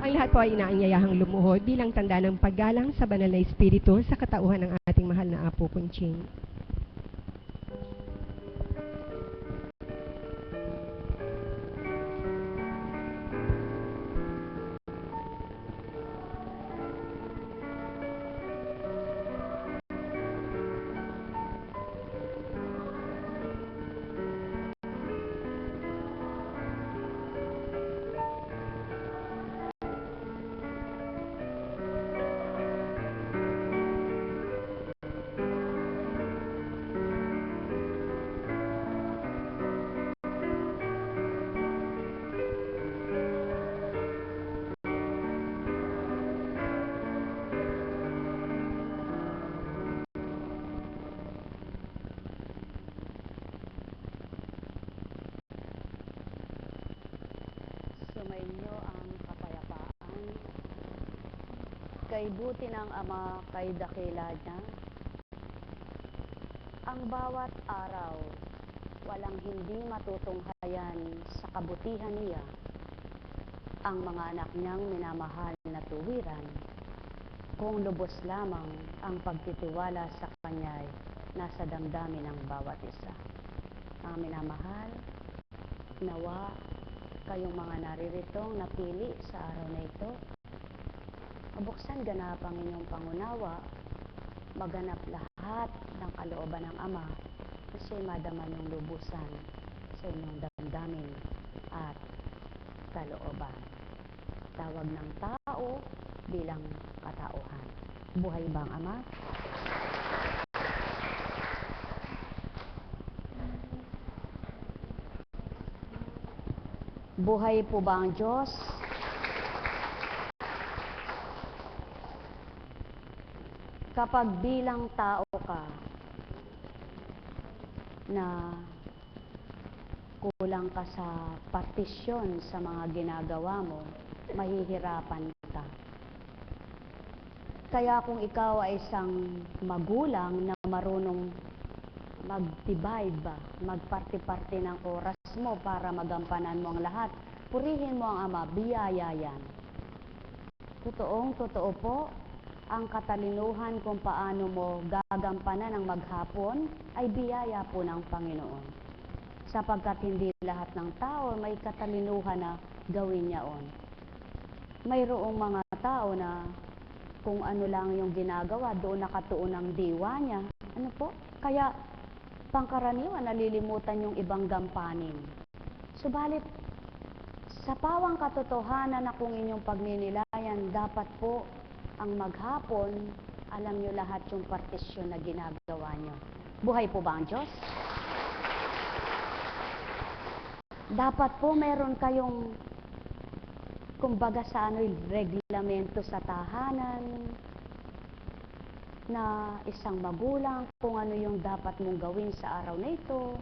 Ang lahat po ay inaanyayahang lumuhod bilang tanda ng paggalang sa banal na espiritu sa katauhan ng ating mahal na Apo Kunching. Sumainyo ang kapayapaan. Kay buti ng Ama, kay dakila niya. Ang bawat araw, walang hindi matutunghayan sa kabutihan niya. Ang mga anak niyang minamahal na tuwiran, kung lubos lamang ang pagtitiwala sa Kanya'y nasa damdamin ng bawat isa. Mga minamahal, nawa kayong mga nariritong napili sa araw na ito, mabuksan ganap ang inyong pangunawa, maganap lahat ng kalooban ng Ama na siya'y madama ng lubusan sa inyong damdamin at kalooban. Tawag ng tao bilang katauhan. Buhay ba ang Ama? Buhay po ba ang Diyos? Kapag bilang tao ka na kulang ka sa partisyon sa mga ginagawa mo, mahihirapan ka. Kaya kung ikaw ay isang magulang na marunong mag-divide ba, magparti-parti ng oras mo para magampanan mo ang lahat, purihin mo ang Ama, biyaya yan. Totoo po, ang katalinuhan kung paano mo gagampanan ang maghapon ay biyaya po ng Panginoon. Sapagkat hindi lahat ng tao may katalinuhan na gawin niyaon. Mayroong mga tao na kung ano lang yung ginagawa, doon nakatuon ang diwa niya. Ano po? Kaya pangkaraniwan nalilimutan yung ibang gampanin. Subalit, sa pawang katotohanan na kung inyong pagninilayan, dapat po ang maghapon, alam nyo lahat yung partisyon na ginagawa nyo. Buhay po ba ang Diyos? Dapat po meron kayong, kumbaga sa reglamento sa tahanan, na isang magulang kung ano yung dapat mong gawin sa araw na ito,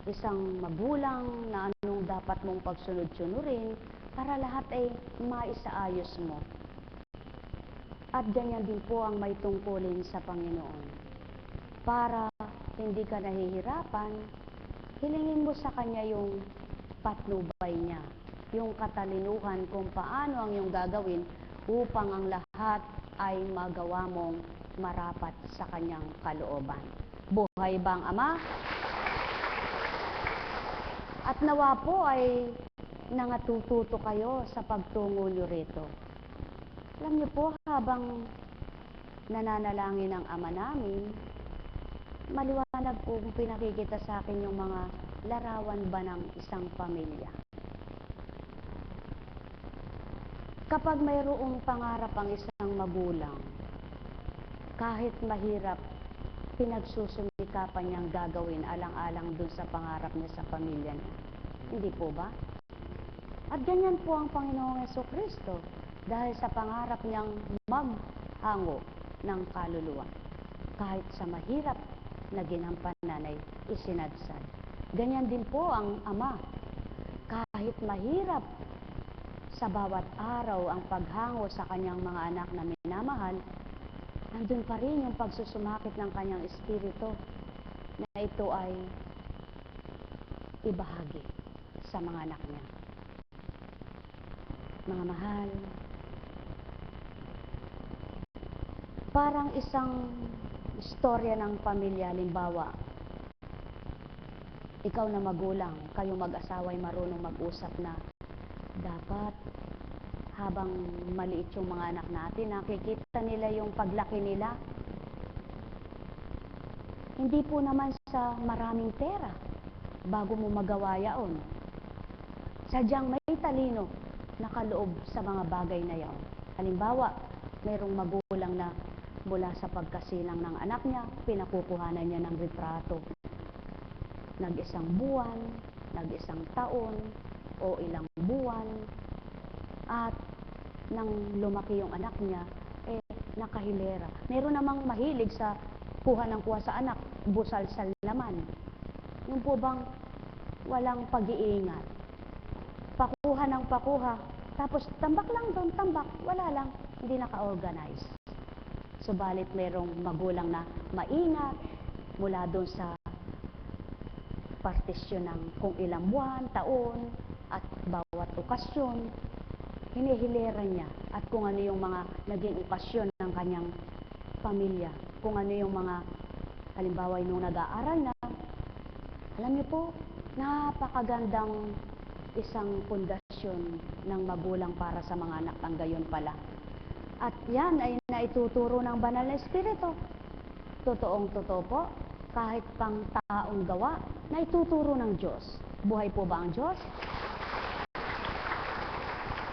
isang magulang na anong dapat mong pagsunod-sunurin para lahat ay maisaayos mo. At ganyan din po ang may tungkulin sa Panginoon. Para hindi ka nahihirapan, hilingin mo sa Kanya yung patnubay niya, yung katalinuhan kung paano ang iyong gagawin upang ang lahat ay magawa mong marapat sa Kanyang kalooban. Buhay ba ang Ama? At nawa po ay nangatututo kayo sa pagtungo nyo rito. Alam niyo po, habang nananalangin ang Ama namin, maliwanag po kung pinakikita sa akin yung mga larawan ba ng isang pamilya. Kapag mayroong pangarap ang isang magulang, kahit mahirap, pinagsusumikapan niyang gagawin alang-alang dun sa pangarap niya sa pamilya niya. Hindi po ba? At ganyan po ang Panginoong Jesucristo. Dahil sa pangarap niyang maghango ng kaluluwa, kahit sa mahirap na ginampanan ay isinadsad. Ganyan din po ang Ama. Kahit mahirap sa bawat araw ang paghango sa Kanyang mga anak na minamahal, nandun pa rin yung pagsusumakit ng Kanyang Espiritu na ito ay ibahagi sa mga anak niya. Mga mahal, Parang isang istorya ng pamilya. Halimbawa, ikaw na magulang, kayong mag-asawa ay marunong mag-usap na dapat habang maliit yung mga anak natin, nakikita nila yung paglaki nila. Hindi po naman sa maraming pera bago mo magawa yaon. Sadyang may talino nakaloob sa mga bagay na yaon. Halimbawa, mayroong magulang na mula sa pagkasilang ng anak niya, pinakukuhanan niya ng retrato. Nag-isang buwan, nag-isang taon, o ilang buwan. At nang lumaki yung anak niya, nakahilera. Meron namang mahilig sa kuha ng kuha sa anak, busalsal naman. Yung po bang walang pag-iingat. Pakuha ng pakuha, tapos tambak lang doon, tambak, wala lang, hindi naka-organize. Subalit merong magulang na maingat mula doon sa partisyon ng kung ilang buwan, taon, at bawat okasyon, hinihilera niya at kung ano yung mga naging okasyon ng kanyang pamilya. Kung ano yung mga, halimbawa nung nag-aaral na, alam niyo po, napakagandang isang pundasyon ng magulang para sa mga anak ang gayon pala. At yan ay naituturo ng banal na Espiritu. Totoong-totoo po, kahit pang taong gawa, naituturo ng Diyos. Buhay po ba ang Diyos?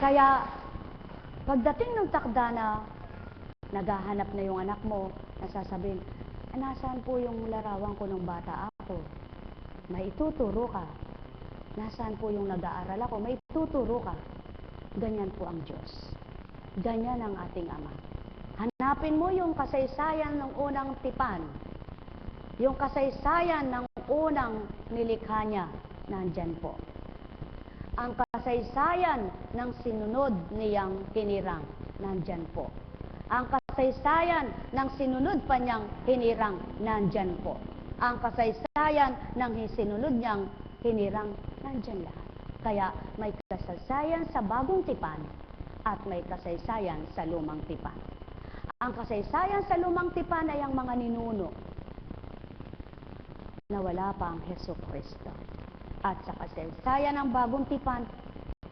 Kaya, pagdating ng takda na naghahanap na yung anak mo, nasasabihin, nasaan po yung larawan ko nung bata ako? May ituturo ka. Nasaan po yung nag-aaral ako? May ituturo ka. Ganyan po ang Diyos. Ganyan ang ating Ama. Hanapin mo yung kasaysayan ng unang tipan. Yung kasaysayan ng unang nilikha niya, nandyan po. Ang kasaysayan ng sinunod niyang hinirang, nandyan po. Ang kasaysayan ng sinunod pa niyang hinirang, nandyan po. Ang kasaysayan ng sinunod niyang hinirang, nandyan lahat. Kaya may kasaysayan sa bagong tipan at may kasaysayan sa lumang tipan. Ang kasaysayan sa lumang tipan ay ang mga ninuno na wala pa ang Hesukristo. At sa kasaysayan ng bagong tipan,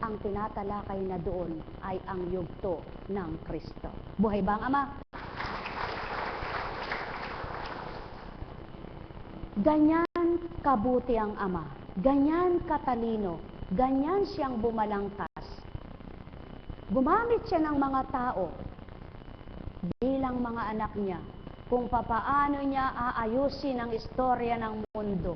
ang tinatalakay na doon ay ang yugto ng Kristo. Buhay ba ang Ama? Ganyan kabuti ang Ama, ganyan katalino, ganyan siyang bumalangkas. Gumamit siya ng mga tao bilang mga anak niya kung papaano niya aayusin ang istorya ng mundo,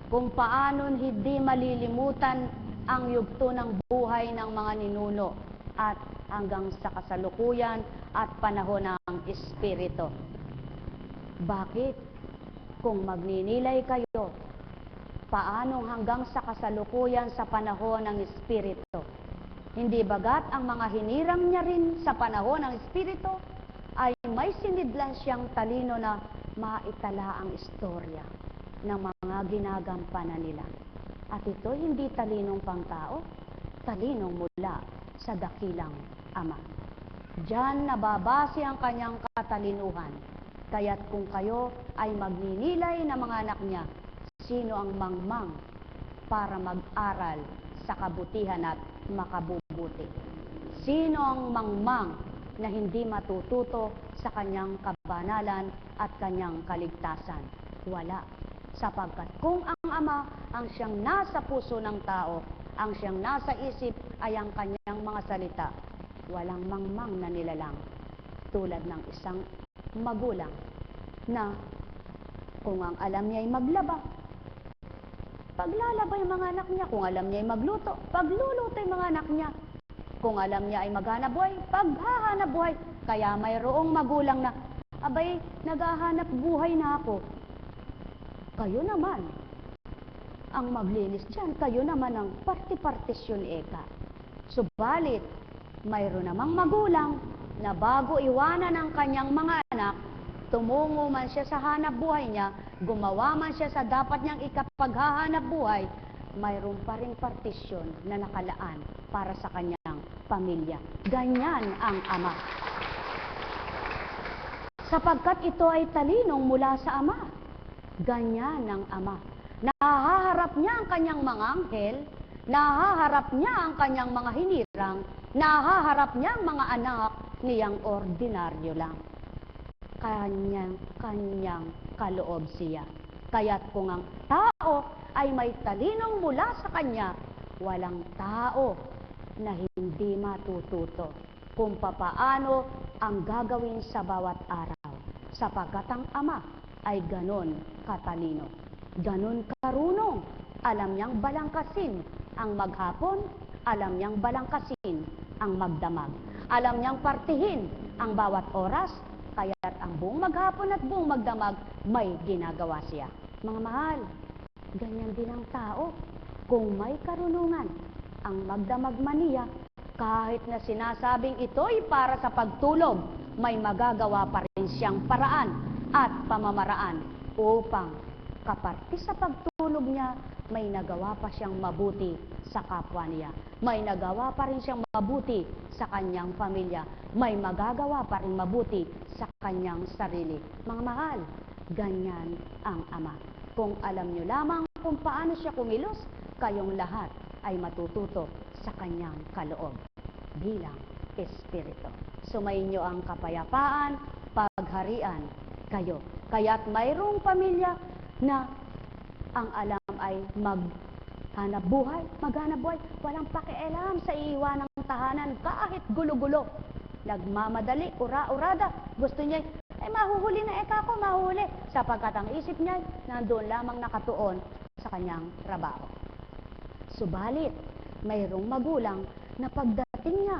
kung paano hindi malilimutan ang yugto ng buhay ng mga ninuno at hanggang sa kasalukuyan at panahon ng Espiritu. Bakit? Kung magninilay kayo, paano hanggang sa kasalukuyan sa panahon ng Espiritu? Hindi bagat ang mga hinirang niya rin sa panahon ng Espiritu ay may sinidlan siyang talino na maitala ang istorya ng mga ginagampanan nila. At ito hindi talinong pangtao, talinong mula sa dakilang Ama. Diyan nababase ang kanyang katalinuhan. Kaya't kung kayo ay magninilay ng mga anak niya, sino ang mangmang para mag-aral sa kabutihan at makabubuti? Sino ang mangmang na hindi matututo sa kanyang kabanalan at kanyang kaligtasan? Wala. Sapagkat kung ang Ama ang siyang nasa puso ng tao, ang siyang nasa isip ay ang kanyang mga salita, walang mangmang na nilalang. Tulad ng isang magulang na kung ang alam niya ay maglaba, paglalaba yung mga anak niya. Kung alam niya ay magluto, pagluluto yung mga anak niya. Kung alam niya ay maghanap buhay, paghahanap buhay. Kaya mayroong magulang na, abay, naghahanap buhay na ako. Kayo naman ang maglinis dyan. Kayo naman ang parti-partisyon eka. Subalit, mayroon namang magulang na bago iwanan ang kanyang mga anak, tumungo man siya sa hanap buhay niya, gumawa man siya sa dapat niyang ikapaghahanap buhay, mayroon pa ring partisyon na nakalaan para sa kanyang pamilya. Ganyan ang Ama. sapagkat ito ay talinong mula sa Ama. Ganyan ang Ama. Nahaharap niya ang kanyang mga anghel, nahaharap niya ang kanyang mga hinirang, nahaharap niya ang mga anak niyang ordinaryo lang. Kanyang kaloob siya. Kaya't kung ang tao ay may talinong mula sa kanya, walang tao na hindi matututo kung papaano ang gagawin sa bawat araw. Sapagkat ang Ama ay ganon katalino, ganon karunong. Alam niyang balangkasin ang maghapon, alam niyang balangkasin ang magdamag. Alam niyang partihin ang bawat oras, kaya't ang buong maghapon at buong magdamag may ginagawa siya. Mga mahal, ganyan din ang tao. Kung may karunungan ang magdamag maniya, kahit na sinasabing ito'y para sa pagtulog, may magagawa pa rin siyang paraan at pamamaraan upang kaparte sa pagtulog niya, may nagawa pa siyang mabuti sa kapwa niya. May nagawa pa rin siyang mabuti sa kanyang pamilya. May magagawa pa rin mabuti sa kanyang sarili. Mga mahal, ganyan ang Ama. Kung alam niyo lamang kung paano siya kumilos, kayong lahat ay matututo sa kanyang kaloob bilang Espiritu. Sumainyo ang kapayapaan, pagharian kayo. Kaya't mayroong pamilya na ang alam ay maghanap buhay, walang pakialam sa iiwanang tahanan kahit gulo-gulo. Nagmamadali, ura-urada, gusto niya, mahuhuli na ako, mahuhuli. Sapagkat ang isip niya, nandoon lamang nakatuon sa kanyang trabaho. Subalit, mayroong magulang na pagdating niya,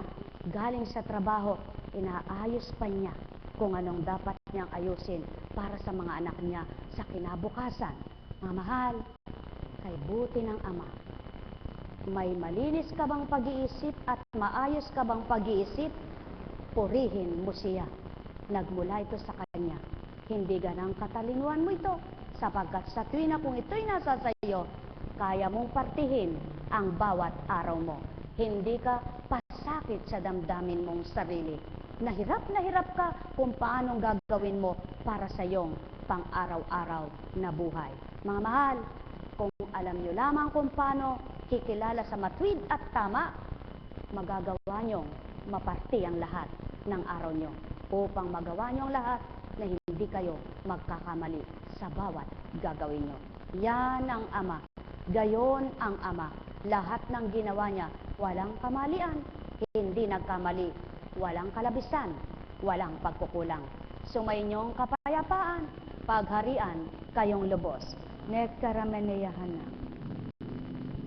galing sa trabaho, inaayos pa niya kung anong dapat niyang ayusin para sa mga anak niya sa kinabukasan. Mga mahal, kay buti ng Ama. May malinis ka bang pag-iisip at maayos ka bang pag-iisip? Purihin mo siya. Nagmula ito sa kanya. Hindi ganang katalinuhan mo ito, sapagkat sa tuwin na kung ito'y nasa sa iyo, kaya mong partihin ang bawat araw mo. Hindi ka pasakit sa damdamin mong sarili. Na hirap ka kung paanong gagawin mo para sa iyong pang-araw-araw na buhay. Mga mahal, kung alam nyo lamang kung paano kikilala sa matuwid at tama, magagawa nyong maparti ang lahat ng araw nyo upang magawa nyo ang lahat na hindi kayo magkakamali sa bawat gagawin nyo. Yan ang Ama. Gayon ang Ama. Lahat ng ginawa niya, walang kamalian, hindi nagkamali, walang kalabisan, walang pagkukulang. Sumainyong kapayapaan, pagharian kayong lubos. Nekkarameneyahana.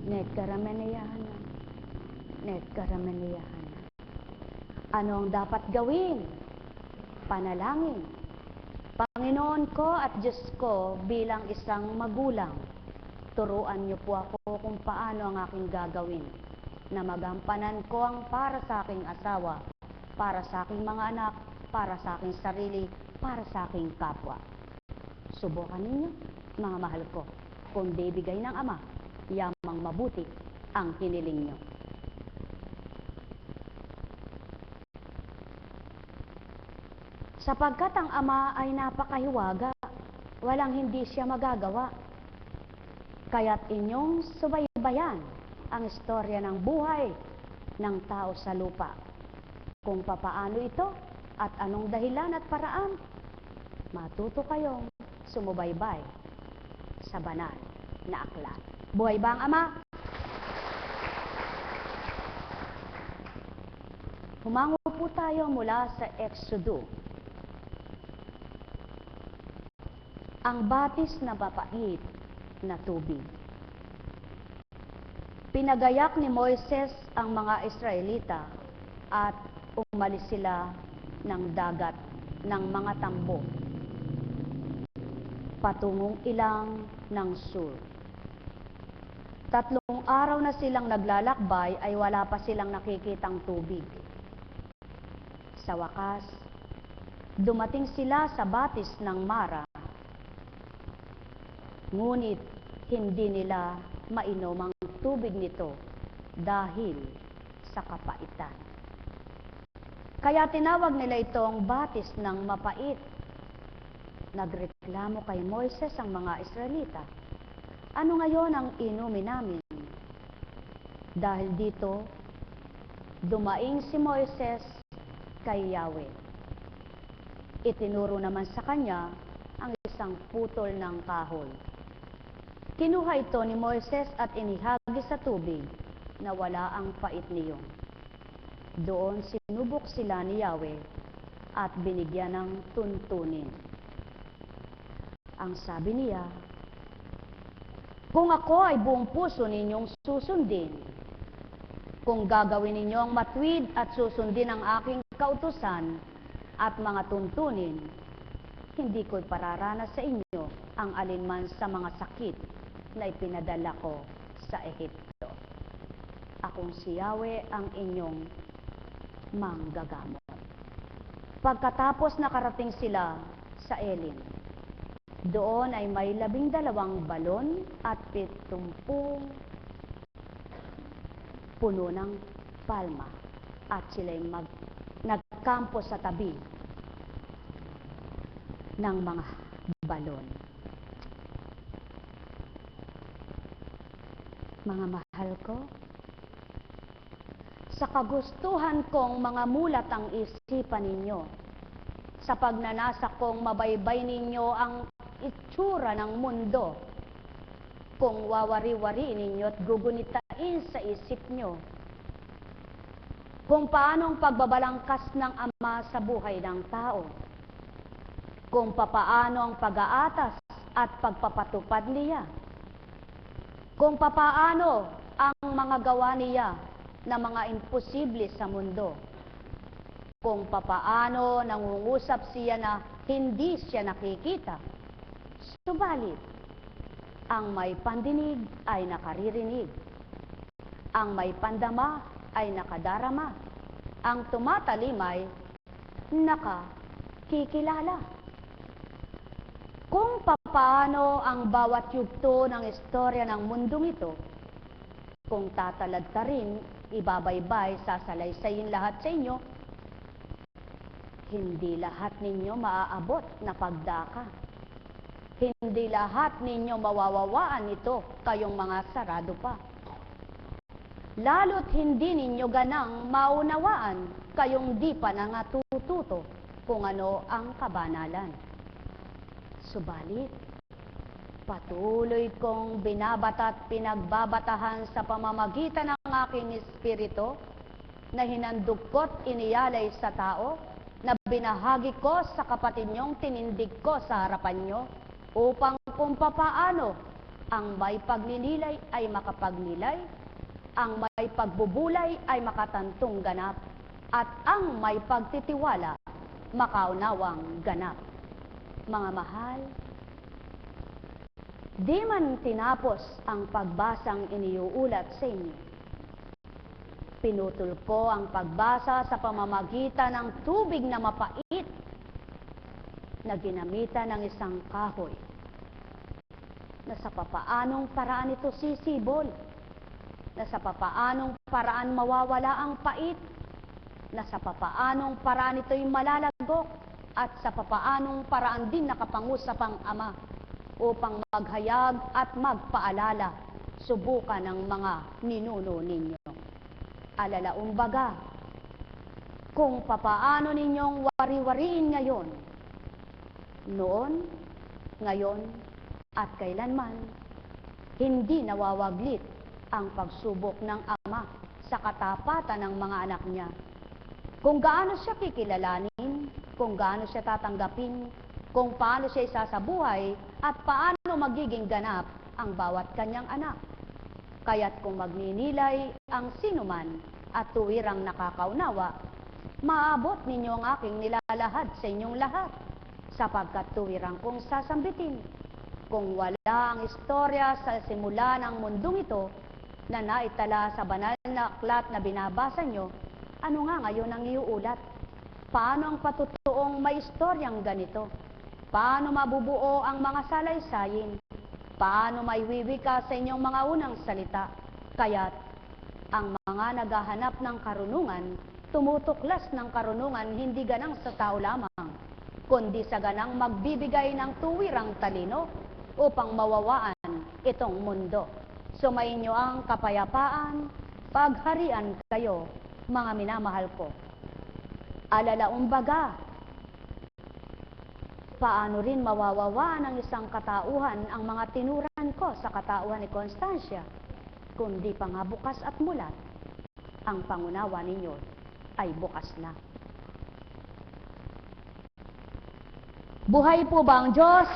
Nekkarameneyahana. Nekkarameneyahana. Ano ang dapat gawin? Panalangin. Panginoon ko at Diyos ko bilang isang magulang, turuan niyo po ako kung paano ang aking gagawin na magampanan ko ang para sa aking asawa, para sa aking mga anak, para sa aking sarili, para sa aking kapwa. Subukan ninyo, mga mahal ko, kung bibigay ng Ama, yamang mabuti ang hiniling nyo. Sapagkat ang Ama ay napakahiwaga, walang hindi siya magagawa. Kaya't inyong subaybayan ang istorya ng buhay ng tao sa lupa. Kung papaano ito at anong dahilan at paraan, matuto kayong sumubaybay sa banal na aklat. Buhay ba ang Ama? Humango po tayo mula sa Exodo. Ang batis na mapait na tubig. Pinagayak ni Moises ang mga Israelita at umalis sila ng dagat ng mga tambo patungong ilang ng sur. 3 araw na silang naglalakbay ay wala pa silang nakikitang tubig. Sa wakas, dumating sila sa batis ng Mara, ngunit hindi nila mainom ang tubig nito dahil sa kapaitan. Kaya tinawag nila itong batis ng mapait Nagreklamo kay Moises ang mga Israelita. Ano ngayon ang inumin namin? Dahil dito, dumaing si Moises kay Yahweh. Itinuro naman sa kanya ang isang putol ng kahoy. Kinuha ito ni Moises at inihagi sa tubig na wala ang pait niyon. Doon sinubok sila ni Yahweh at binigyan ng tuntunin. Ang sabi niya, kung ako ay buong puso ninyong susundin, kung gagawin ninyo ang matuwid at susundin ang aking kautusan at mga tuntunin, hindi ko'y pararanas sa inyo ang alinman sa mga sakit na ipinadala ko sa Ehipto. Akong si Yahweh ang inyong manggagamot. Pagkatapos nakarating sila sa Elim, doon ay may 12 balon at 70 puno ng palma at sila'y nagkampo sa tabi ng mga balon. Mga mahal ko, sa kagustuhan kong mga mulat ang isipan ninyo, sa pagnanasa kong mabaybay ninyo ang itsura ng mundo, kung wawari-wari ninyo at gugunitain sa isip nyo, kung paano ang pagbabalangkas ng Ama sa buhay ng tao, kung papaano ang pag-aatas at pagpapatupad niya, kung papaano ang mga gawa niya na mga imposible sa mundo, kung papaano nangungusap siya na hindi siya nakikita. Subalit, ang may pandinig ay nakaririnig, ang may pandama ay nakadarama, ang tumatalim ay nakakikilala. Kung papaano ang bawat yugto ng istorya ng mundong ito, kung tatalad ka rin, ibabaybay, sasalaysayin lahat sa inyo, hindi lahat ninyo maaabot na pagdaka. Hindi lahat ninyo mawawawaan ito, kayong mga sarado pa. Lalo't hindi ninyo ganang maunawaan, kayong di pa nangatututo kung ano ang kabanalan. Subalit, patuloy kong binabata at pinagbabatahan sa pamamagitan ng aking espiritu na hinandog ko't iniyalay sa tao, na binahagi ko sa kapatid niyong tinindig ko sa harapan niyo, upang kung papaano ang may pagninilay ay makapagnilay, ang may pagbubulay ay makatantong ganap, at ang may pagtitiwala makaunawang ganap. Mga mahal, di man tinapos ang pagbasang iniuulat sa inyo. Pinutol ko ang pagbasa sa pamamagitan ng tubig na mapait na ginamitan ng isang kahoy, na sa papaanong paraan ito sisibol, na sa papaanong paraan mawawala ang pait, na sa papaanong paraan ito'y malalagok, at sa papaanong paraan din nakapangusap ang Ama upang maghayag at magpaalala, subukan ng mga ninuno ninyo. Alalaumbaga, kung papaano ninyong wari-wariin ngayon, noon, ngayon, at kailanman, hindi nawawaglit ang pagsubok ng Ama sa katapatan ng mga anak niya. Kung gaano siya kikilalanin, kung gaano siya tatanggapin, kung paano siya isasabuhay, at paano magiging ganap ang bawat kanyang anak. Kaya't kung magninilay ang sinuman at tuwirang nakakaunawa, maabot ninyo ang aking nilalahad sa inyong lahat, sapagkat tuwirang kong sasambitin. Kung wala ang istorya sa simula ng mundong ito na naitala sa banal na aklat na binabasa nyo, ano nga ngayon ang iuulat? Paano ang patutuong may istoryang ganito? Paano mabubuo ang mga salaysayin? Paano maiwiwika sa inyong mga unang salita? Kaya't ang mga naghahanap ng karunungan, tumutuklas ng karunungan hindi ganang sa tao lamang, kundi sa ganang magbibigay ng tuwirang talino upang mawawaan itong mundo. Sumainyo ang kapayapaan, pagharian kayo, mga minamahal ko. Alalaumbaga, paano rin mawawawaan ng isang katauhan ang mga tinuran ko sa katauhan ni Constancia, kundi pa nga bukas at mulat, ang pangunawa ninyo ay bukas na. Buhay po ba ang Diyos?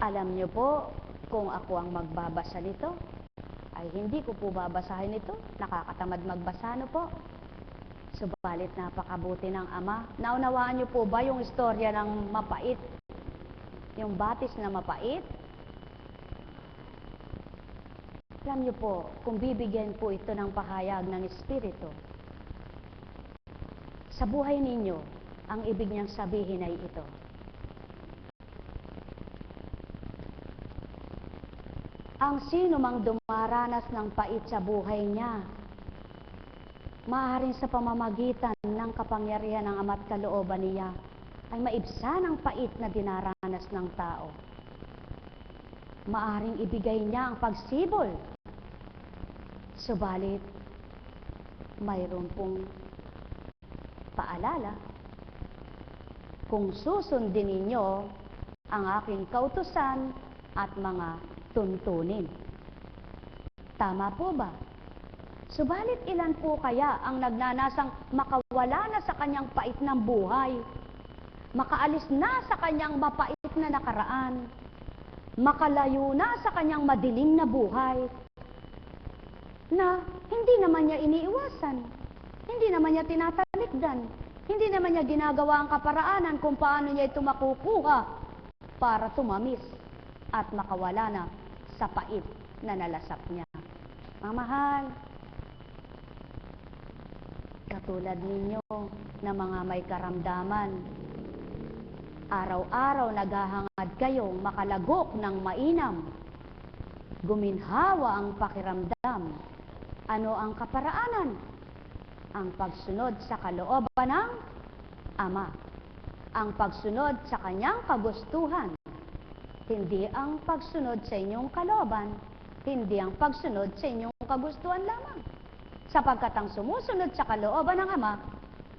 Alam niyo po, kung ako ang magbabasa nito, ay hindi ko po babasahin ito. Nakakatamad magbasa, no po? Subalit napakabuti ng Ama. Naunawaan niyo po ba yung istorya ng mapait? Yung batis na mapait? Alam niyo po, kung bibigyan po ito ng pahayag ng Espiritu, sa buhay ninyo, ang ibig niyang sabihin ay ito. Ang sino mang dumaranas ng pait sa buhay niya, maaaring sa pamamagitan ng kapangyarihan ng Ama't kalooban niya, ay maibsan ang pait na dinaranas ng tao. Maaaring ibigay niya ang pagsibol. Subalit, mayroon pong paalala, kung susundin ninyo ang aking kautusan at mga tuntunin. Tama po ba? Subalit ilan po kaya ang nagnanasang makawala na sa kanyang pait ng buhay, makaalis na sa kanyang mapait na nakaraan, makalayo na sa kanyang madilim na buhay, na hindi naman niya iniiwasan, hindi naman niya tinatalikdan, hindi naman niya ginagawa ang kaparaanan kung paano niya ito makukuha para tumamis at makawala na sa pait na nalasap niya. Mga mahal, katulad ninyo na mga may karamdaman, araw-araw naghahangad kayong makalagok ng mainam, guminhawa ang pakiramdam. Ano ang kaparaanan? Ang pagsunod sa kalooban ng Ama. Ang pagsunod sa kanyang kagustuhan. Hindi ang pagsunod sa inyong kalooban. Hindi ang pagsunod sa inyong kagustuhan lamang. Sapagkat ang sumusunod sa kalooban ng Ama,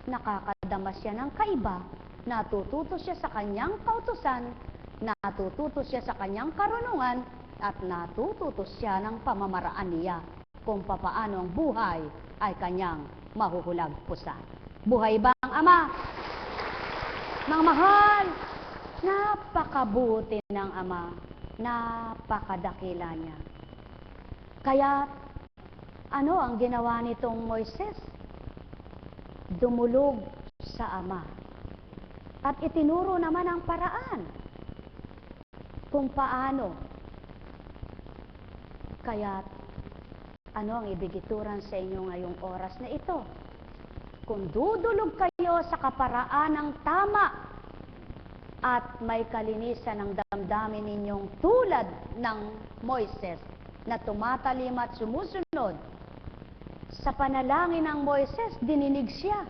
nakakadama siya ng kaiba, natututo siya sa kanyang kautusan, natututo siya sa kanyang karunungan, at natututo siya ng pamamaraan niya kung papaano ang buhay ay kanyang mahuhulagpusan. Buhay ba ang Ama? Mga mahal, napakabuti ng Ama, napakadakila niya. Kaya, ano ang ginawa nitong Moises? Dumulog sa Ama. At itinuro naman ang paraan kung paano. Kaya, ano ang ibigituran sa inyo ngayong oras na ito? Kung dudulog kayo sa kaparaan ng tama at may kalinisan ng damdamin ninyong tulad ng Moises na tumatalim at sumusunod, sa panalangin ng Moises, dininig siya.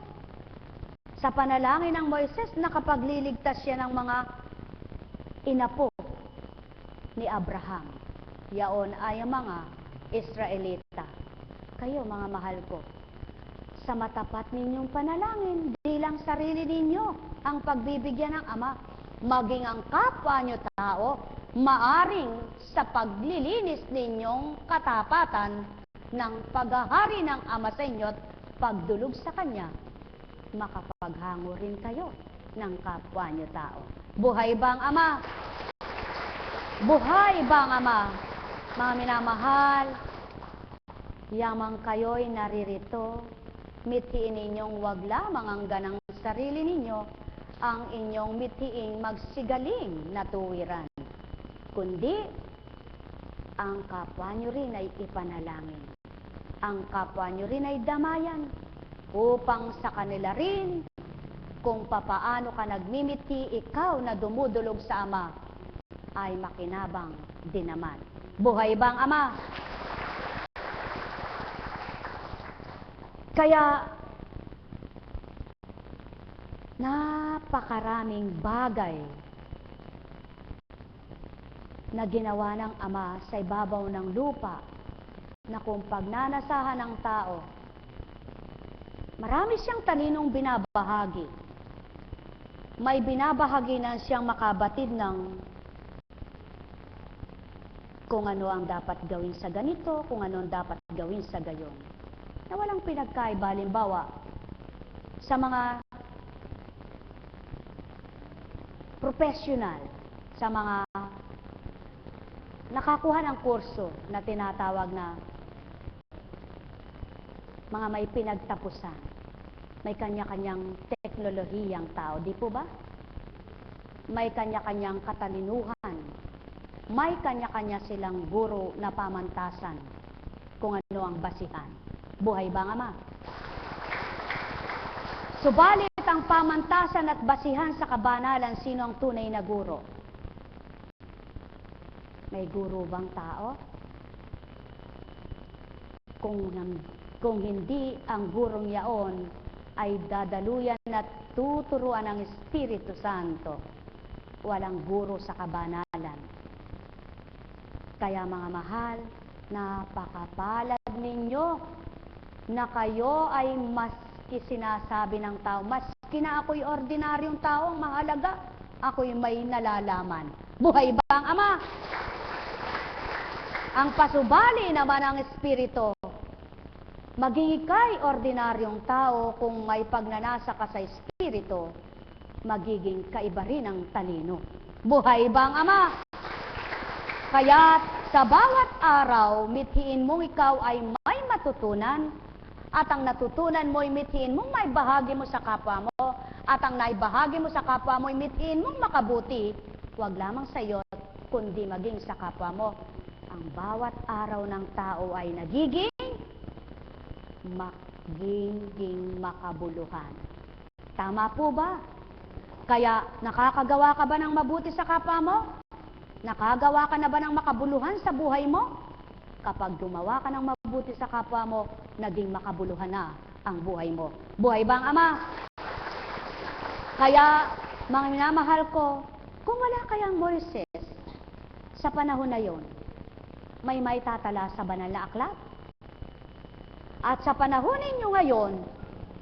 Sa panalangin ng Moises, nakapagliligtas siya ng mga inapo ni Abraham. Yaon ay ang mga Israelita. Kayo mga mahal ko, sa matapat ninyong panalangin, di lang sarili ninyo ang pagbibigyan ng Ama, maging ang kapwa nyo tao, maaring sa paglilinis ninyong katapatan ng paghahari ng Ama sa inyo at pagdulog sa Kanya, makapaghango rin kayo ng kapwa nyo tao. Buhay ba ang Ama? Buhay ba ang Ama? Mga minamahal, yamang kayo'y naririto, mithiin ninyong wag lamang ang ganang sarili ninyo, ang inyong mithiing magsigaling na tuwiran, kundi ang kapwa nyo rin ay ipanalangin. Ang kapwa nyo rin ay damayan, upang sa kanila rin, kung papaano ka nagmimiti, ikaw na dumudulog sa Ama, ay makinabang din naman. Buhay ba ang Ama? Kaya, Napakaraming bagay na ginawa ng Ama sa ibabaw ng lupa na kung pagnanasahan ng tao, marami siyang taninong binabahagi. May binabahagi na siyang makabatid ng kung ano ang dapat gawin sa ganito, kung ano ang dapat gawin sa gayon. Na walang pinagkaiba, halimbawa, sa mga professional, sa mga nakakuha ng kurso na tinatawag na mga may pinagtapusan, may kanya-kanyang teknolohiyang tao, di po ba? May kanya-kanyang katalinuhan, may kanya-kanya silang guro na pamantasan kung ano ang basihan. Buhay ba nga, Ma? Subalit ang pamantasan at basihan sa kabanalan, sino ang tunay na guro? May guro bang tao? Kung hindi ang gurong yaon ay dadaluyan at tuturuan ng Espiritu Santo, walang guro sa kabanalan. Kaya mga mahal, napakapalad ninyo na kayo ay maski sinasabi ng tao, maski na ako'y ordinaryong tao, ang mahalaga, ako'y may nalalaman. Buhay ba ang Ama? Ang pasubali naman ng Espiritu, maging ika'y ordinaryong tao, kung may pagnanasa ka sa Espiritu, magiging kaiba rin ang talino. Buhay ba ang Ama? Kaya sa bawat araw, mithiin mong ikaw ay may matutunan, at ang natutunan mo'y mithiin mong may bahagi mo sa kapwa mo, at ang naibahagi mo sa kapwa mo'y mithiin mong makabuti, huwag lamang sa iyo, kundi maging sa kapwa mo. Ang bawat araw ng tao ay nagiging makabuluhan. Tama po ba? Kaya nakakagawa ka ba ng mabuti sa kapwa mo? Nakagawa ka na ba ng makabuluhan sa buhay mo? Kapag gumawa ka ng mabuti sa kapwa mo, naging makabuluhan na ang buhay mo. Buhay ba ang Ama? Kaya, mga minamahal ko, kung wala kayang Moises, sa panahon na yon, may tatala sa banal na aklat. At sa panahon ninyo ngayon,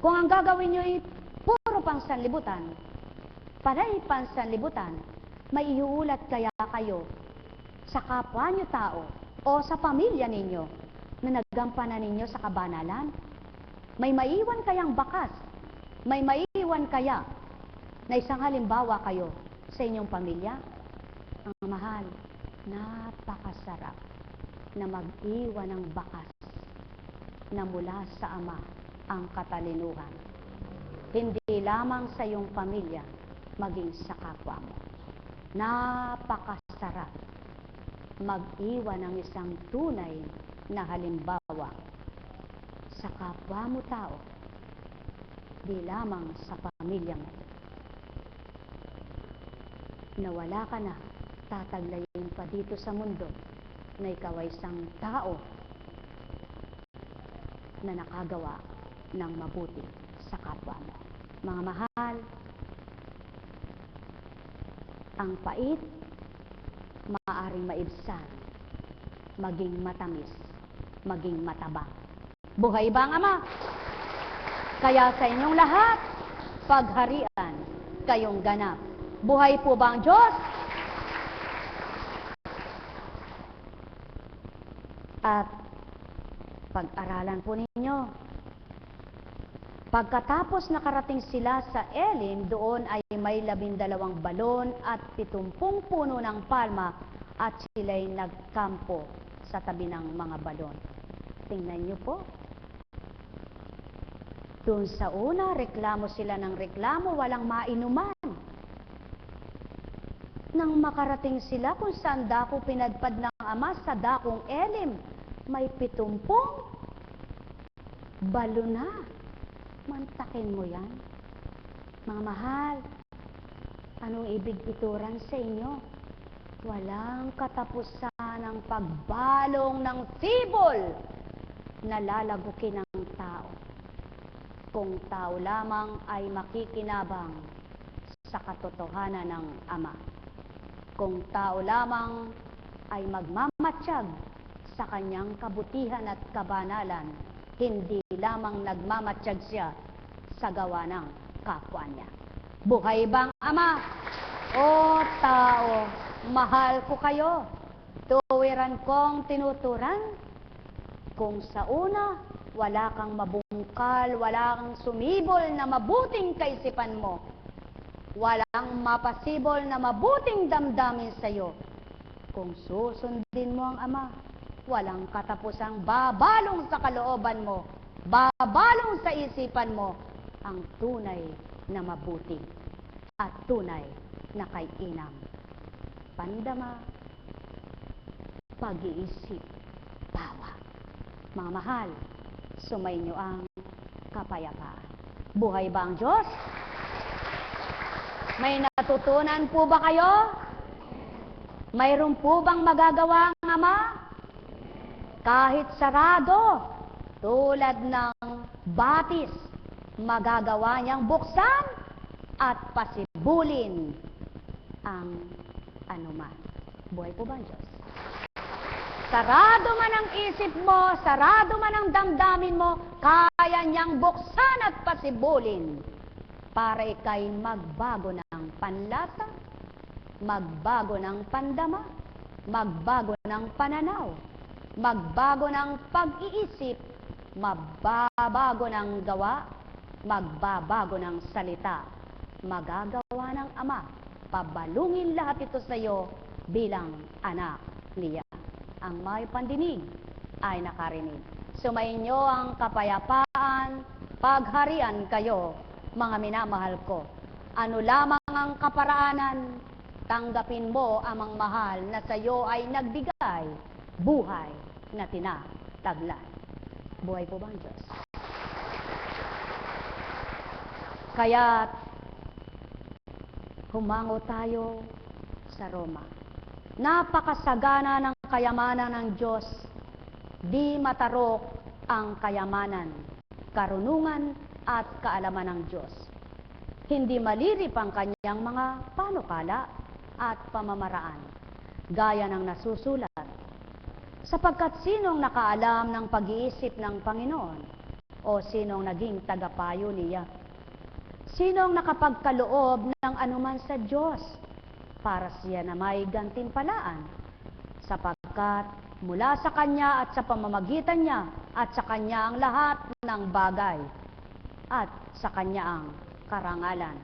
kung ang gagawin nyo ay puro pang sanlibutan, panay pansanlibutan, may iuulat kaya kayo sa kapwa nyo tao o sa pamilya ninyo na naggampanan ninyo sa kabanalan? May maiwan kayang bakas? May maiwan kaya na isang halimbawa kayo sa inyong pamilya? Ang mahal, napakasarap na mag-iwan ng bakas na mula sa Ama ang katalinuhan. Hindi lamang sa iyong pamilya, maging sa kapwa mo. Napakasarap mag-iwan ng isang tunay na halimbawa sa kapwa mo tao, di lamang sa pamilya mo. Nawala ka na, tataglayin pa dito sa mundo na ikaw ay isang tao na nakagawa ng mabuti sa kapwa mo. Mga mahal, ang pait, maaaring maibsan, maging matamis, maging matabang. Buhay ba ang Ama? Kaya sa inyong lahat, pagharian kayong ganap. Buhay po ba ang Diyos? At pag-aralan po ninyo. Pagkatapos nakarating sila sa Elim, doon ay may 12 balon at 70 puno ng palma at sila'y nagkampo sa tabi ng mga balon. Tingnan nyo po. Doon sa una, reklamo sila ng reklamo, walang mainuman. Nang makarating sila kung saan dako pinadpad ng Ama sa dakong Elim, may 70 balon na. Mantakin mo yan. Mga mahal, anong ibig ituran sa inyo? Walang katapusan ang pagbalong ng sibol na lalagukin ng tao. kung tao lamang ay makikinabang sa katotohanan ng Ama. Kung tao lamang ay magmamatsyag sa kanyang kabutihan at kabanalan, hindi lamang nagmamatsyag siya sa gawa ng kapwa niya. Buhay bang Ama? O tao, mahal ko kayo. Tuwiran kong tinuturan. Kung sa una, wala kang mabungkal, wala kang sumibol na mabuting kaisipan mo, walang mapasibol na mabuting damdamin sa iyo. Kung susundin mo ang Ama, walang katapusang babalong sa kalooban mo, babalong sa isipan mo, ang tunay na mabuti at tunay na kay-inam. Pandama, pag-iisip, tawa. Mga mahal, sumainyo ang kapayapaan. Buhay ba ang Diyos? May natutunan po ba kayo? Mayroon po bang magagawa ang Ama? Kahit sarado, tulad ng batis, magagawa niyang buksan at pasibulin ang anuman. Buhay po ba ang Diyos? Sarado man ang isip mo, sarado man ang damdamin mo, kaya niyang buksan at pasibulin para ikay magbago ng panlasa, magbago ng pandama, magbago ng pananaw, magbago ng pag-iisip, magbabago ng gawa, magbabago ng salita. Magagawa ng Ama, pabalungin lahat ito sa iyo bilang anak niya. Ang may pandinig ay nakarinig. Sumainyo ang kapayapaan, pagharian kayo, mga minamahal ko. Ano lamang ang kaparaanan, tanggapin mo amang mahal na sa iyo ay nagbigay buhay na tinataglan. Buhay po ba ang Diyos? Kaya humango tayo sa Roma. Napakasagana ng kayamanan ng Diyos, di matarok ang kayamanan, karunungan at kaalaman ng Diyos. Hindi malirip ang kanyang mga panukala at pamamaraan, gaya ng nasusulat. Sapagkat sinong nakaalam ng pag-iisip ng Panginoon o sinong naging tagapayo niya? Sinong nakapagkaloob ng anuman sa Diyos para siya na may gantimpalaan? Sapagkat mula sa Kanya at sa pamamagitan niya at sa Kanya ang lahat ng bagay at sa Kanya ang karangalan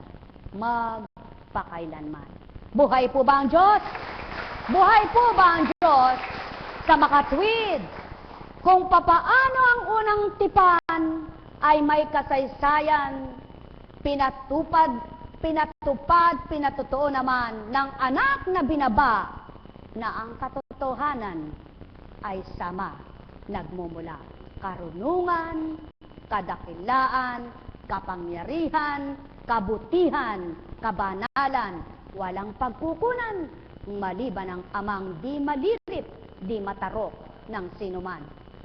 magpakailanman. Buhay po ba ang Diyos? Buhay po ba ang Diyos sa makatwid? Kung papaano ang unang tipan ay may kasaysayan, pinatutoo naman ng anak na binaba na ang katotohanan ay sama, nagmumula. Karunungan, kadakilaan, kapangyarihan, kabutihan, kabanalan, walang pagkukunan, maliban ang Amang di malirip, di matarok ng sinuman.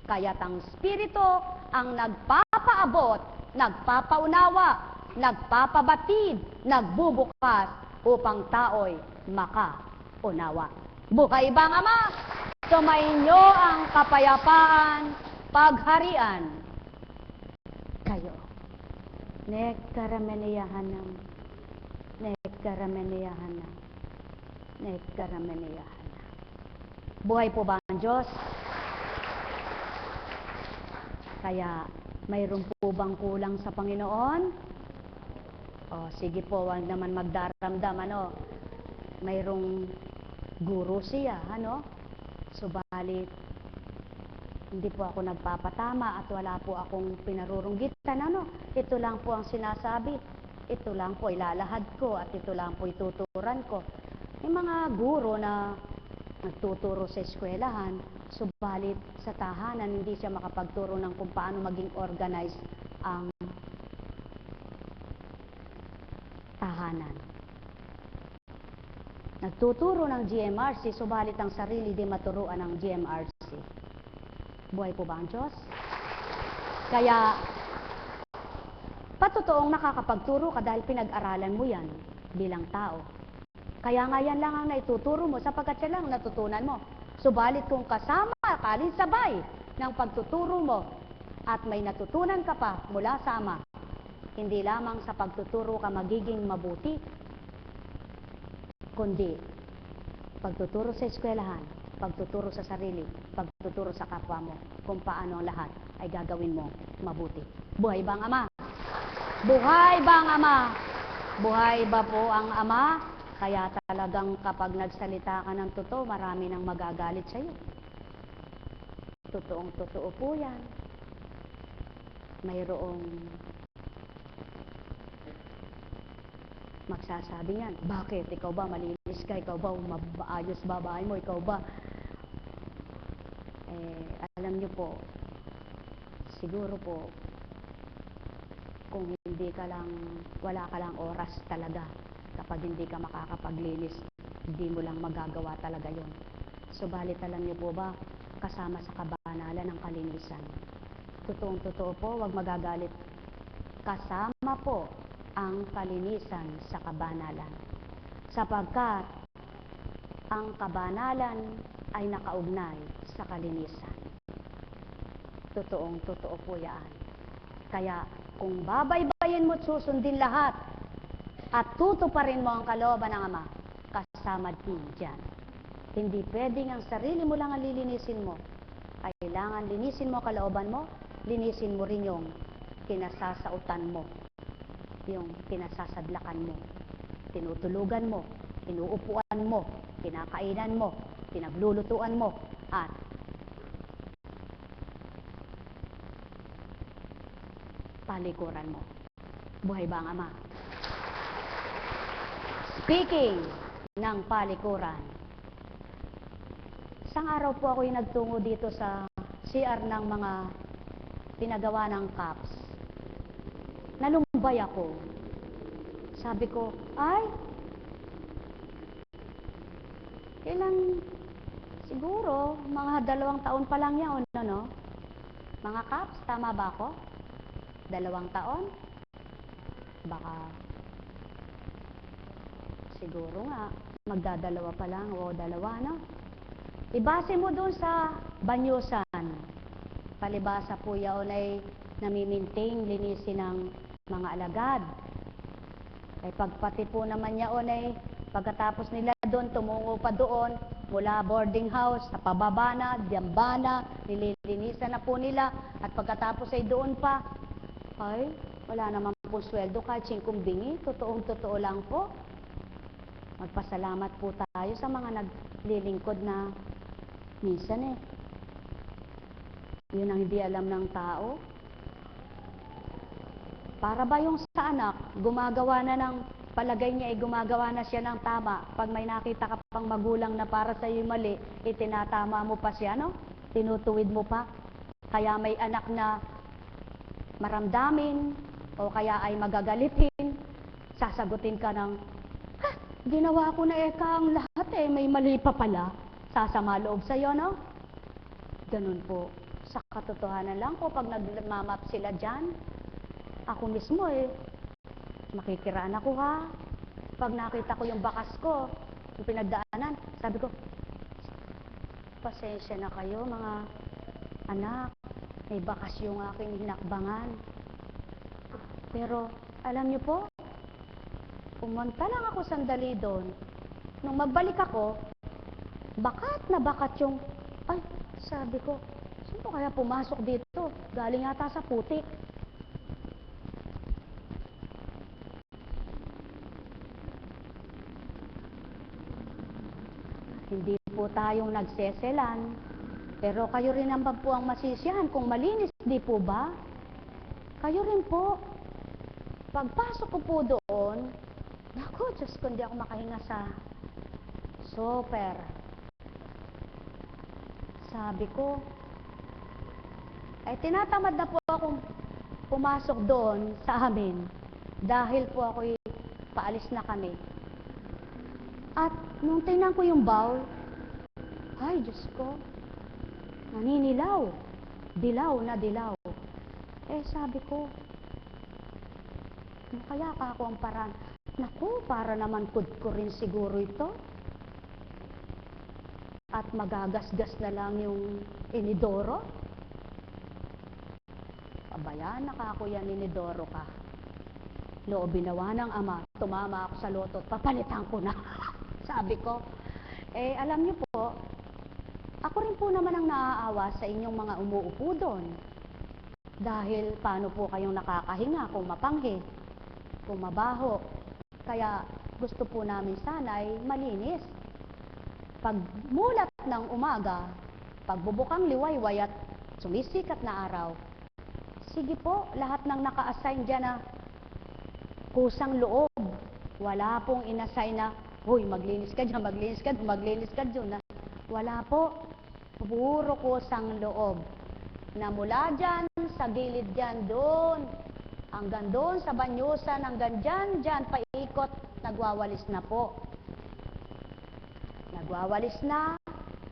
Kaya't ang Espiritu ang nagpapaabot, nagpapaunawa, nagpapabatid, nagbubukas upang tao'y makaunawa. Buhay bang Ama? Sumainyo ang kapayapaan, pagharian kayo. Nekkarameniyahanam, nekkarameniyahanam, nekkarameniyahanam. Buhay po ba ang Diyos? Kaya mayroon po bang kulang sa Panginoon? O, sige po, wag naman magdaramdam, mayroong guro siya, Subalit, hindi po ako nagpapatama at wala po akong pinarurunggitan, Ito lang po ang sinasabi, ito lang po ilalahad ko at ito lang po ituturan ko. May mga guro na nagtuturo sa eskwelahan, subalit sa tahanan hindi siya makapagturo ng kung paano maging organized ang tahanan. Nagtuturo ng GMRC, subalit ang sarili di maturuan ng GMRC. Buhay po ba ang Diyos? Kaya, totoong nakakapagturo ka dahil pinag-aralan mo yan bilang tao. Kaya nga yan lang ang naituturo mo sapagkat yan lang natutunan mo. Subalit kung kasama ka rin sabay ng pagtuturo mo at may natutunan ka pa mula sa Ama, hindi lamang sa pagtuturo ka magiging mabuti, kundi pagtuturo sa eskwelahan, pagtuturo sa sarili, pagtuturo sa kapwa mo, kung paano ang lahat ay gagawin mo mabuti. Buhay ba ang Ama? Buhay ba ang Ama? Buhay ba po ang Ama? Kaya talagang kapag nagsalita ka ng totoo, marami nang magagalit sa iyo. Totoong totoo po yan. Mayroong magsasabi niyan, bakit? Ikaw ba malinis ka? Ikaw ba maayos ba bahay mo? Ikaw ba? Alam niyo po, siguro po, kung hindi ka lang, wala ka lang oras talaga, kapag hindi ka makakapaglinis, hindi mo lang magagawa talaga yun. Subalit alam niyo po ba, kasama sa kabanalan ng kalinisan. Totoong totoo po, huwag magagalit. Kasama po ang kalinisan sa kabanalan. Sapagkat ang kabanalan ay nakaugnay sa kalinisan. Totoong totoo po yan. Kaya kung babaybayin mo at susundin lahat at tutuparin mo ang kalooban ng Ama, kasama din dyan. Hindi pwedeng ang sarili mo lang ang lilinisin mo. Kailangan linisin mo kalooban mo, linisin mo rin yung kinasasautan mo, yung kinasasadlakan mo, tinutulugan mo, inuupuan mo, kinakainan mo, pinaglulutuan mo, at palikuran mo. Buhay ba ang Ama? Speaking ng palikuran, isang araw po ako yung nagtungo dito sa CR ng mga pinagawa ng CAPS. Nalumbay ako. Sabi ko, ay, ilang, siguro, mga 2 taon pa lang yan, no? Mga CAPS, tama ba ako? 2 taon? Baka, siguro nga, magdadalawa pa lang, o 2, no? Ibase mo doon sa banyusan. Palibasa po yaon ay namiminting linisin ng mga alagad. Ay pagpati po naman yaon ay pagkatapos nila doon, tumungo pa doon, mula boarding house, sa pababa na, diyambana, nililinisan na po nila, at pagkatapos ay doon pa, ay, wala naman po sweldo kahit 5 bingi, totoong totoo lang po. Magpasalamat po tayo sa mga naglilingkod na minsan yun ang hindi alam ng tao. Para ba yung sa anak, gumagawa na ng, palagay niya gumagawa na siya ng tama. Pag may nakita ka pang magulang na para sa iyo mali, itinatama mo pa siya, no? Tinutuwid mo pa. Kaya may anak na maramdamin, o kaya ay magagalitin, sasagutin ka ng, ginawa ko na ang lahat may mali pa pala. Sasama loob sa iyo, no? Ganun po. Sa katotohanan lang po, pag nagmamap sila dyan, ako mismo makikiraan ako, ha? Pag nakita ko yung bakas ko, yung pinagdaanan, sabi ko, pasensya na kayo mga anak, may bakas yung aking hinakbangan. Pero, alam niyo po, pumunta lang ako sandali doon. Nung magbalik ako, bakat na bakat yung, ay, sabi ko, sino kaya pumasok dito? Galing yata sa putik. Hindi po tayong nagseselan, pero kayo rin naman po ang masisiyahan kung malinis, di po ba? Kayo rin po. Pagpasok ko po doon, naku, Diyos ko, hindi ako makahinga sa super. Sabi ko, ay tinatamad na po akong pumasok doon sa amin dahil po ako'y paalis na kami. At nung tingnan ko yung bowl, ay Diyos ko, naninilaw, dilaw na dilaw. Sabi ko, Ano kaya ka ako ang paraan? Naku, para naman ko rin siguro ito. At magagasgas na lang yung inidoro. Pabayaan na ka ako yan, inidoro ka. Loobin nawa ng ama, tumama ako sa loto at papalitan ko na. Sabi ko, alam niyo po, ako rin po naman ang naaawa sa inyong mga umuupo doon. Dahil paano po kayong nakakahinga kung mapanghi, kung mabaho. Kaya gusto po namin sana ay malinis. Pag mulat ng umaga, pagbubukang liwayway at sumisikat na araw, sige po, lahat ng naka-assign dyan na kusang loob. Wala pong inassign na, huy, maglinis ka dyan, maglinis ka dyan, maglinis ka dyan. Wala po. Puro kusang loob. Na mula dyan, sa gilid dyan, doon, hanggang doon, sa banyusan, hanggang dyan, paikot, nagwawalis na po. Nagwawalis na,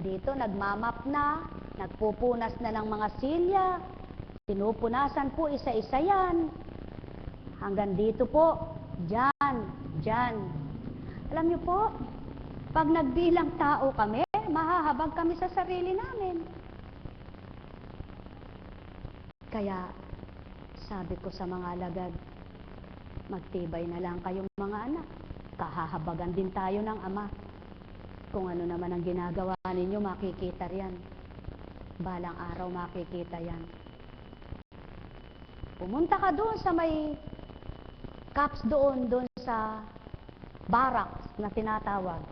dito nagmamap na, nagpupunas na ng mga silya, pinupunasan po isa-isa yan. Hanggang dito po, dyan. Alam niyo po, pag nagbilang tao kami, mahahabag kami sa sarili namin. Kaya, sabi ko sa mga alagad, magtibay na lang kayong mga anak. Kahahabagan din tayo ng ama. Kung ano naman ang ginagawa ninyo, makikita riyan. Balang araw makikita yan. Pumunta ka doon sa may caps doon sa barracks na tinatawag.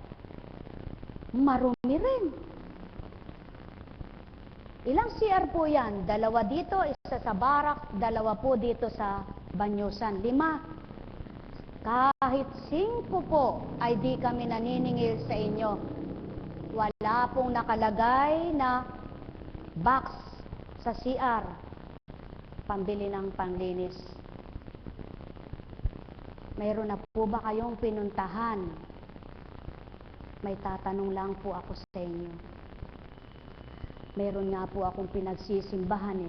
Marumi rin. Ilang CR po yan? 2 dito, isa sa barracks, 2 po dito sa banyusan. 5. Kahit 5 po ay di kami naniningil sa inyo. Wala pong nakalagay na box sa CR. Pambili ng panglinis. Mayroon na po ba kayong pinuntahan? May tatanong lang po ako sa inyo. Mayroon nga po akong pinagsisimbahan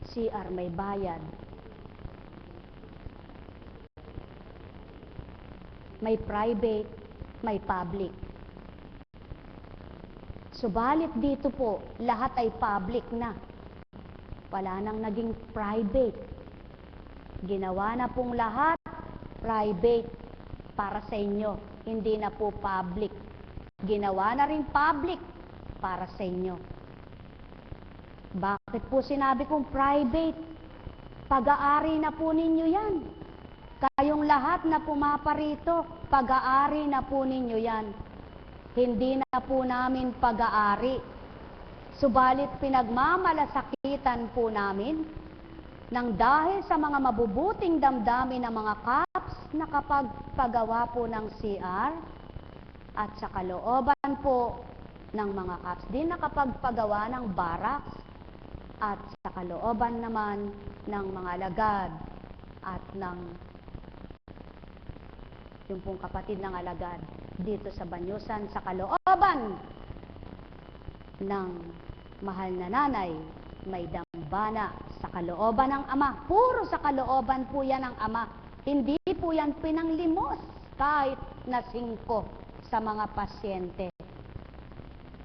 CR may bayad. May private, may public. Subalit dito po, lahat ay public na. Wala nang naging private. Ginawa na pong lahat private para sa inyo, hindi na po public. Ginawa na rin public para sa inyo. Bakit po sinabi kong private? Pag-aari na po ninyo yan. Kayong lahat na pumaparito, pag-aari na po ninyo yan. Hindi na po namin pag-aari. Subalit pinagmamalasakitan po namin nang dahil sa mga mabubuting damdamin ng mga CAPS na kapag pagawa po ng CR at sa kalooban po ng mga CAPS din na kapag pagawa ng barracks at sa kalooban naman ng mga alagad at ng yung pong kapatid ng alagad dito sa banyusan sa kalooban ng mahal na nanay, may dambana sa kalooban ng ama. Puro sa kalooban po yan ng ama. Hindi po yan pinanglimos kahit na 5 sa mga pasyente.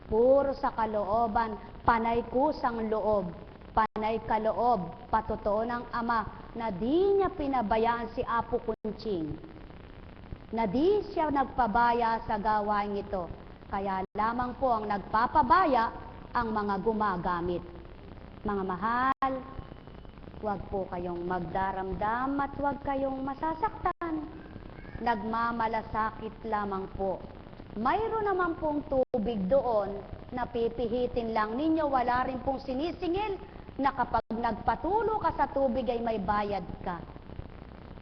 Puro sa kalooban, panay kusang loob, panay kaloob, patotoo ng ama na di niya pinabayaan si Apo Kunching, na di siya nagpabaya sa gawain ito. Kaya lamang po ang nagpapabaya ang mga gumagamit. Mga mahal, huwag po kayong magdaramdam at huwag kayong masasaktan. Nagmamalasakit lamang po. Mayroon naman pong tubig doon na pipihitin lang ninyo. Wala rin pong sinisingil na kapag nagpatulo ka sa tubig ay may bayad ka.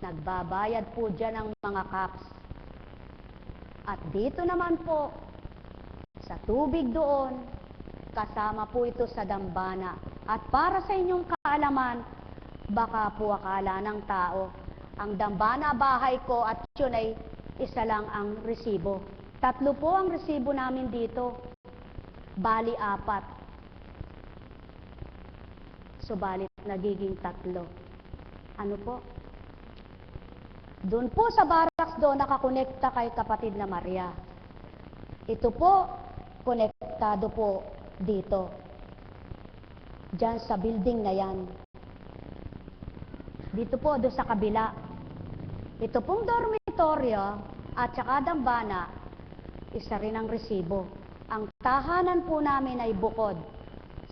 Nagbabayad po dyan ang mga CAPS. At dito naman po, sa tubig doon, kasama po ito sa dambana. At para sa inyong kaalaman, baka po akala ng tao, ang dambana bahay ko at yun ay isa lang ang resibo. 3 po ang resibo namin dito. Bali 4. Subalit nagiging 3. Ano po? Doon po sa barracks doon nakakonekta kay kapatid na Maria. Ito po, konektado po dito. Diyan sa building na yan. Dito po, doon sa kabila. Ito pong dormitoryo at saka dambana, isa rin ang resibo. Ang tahanan po namin ay bukod.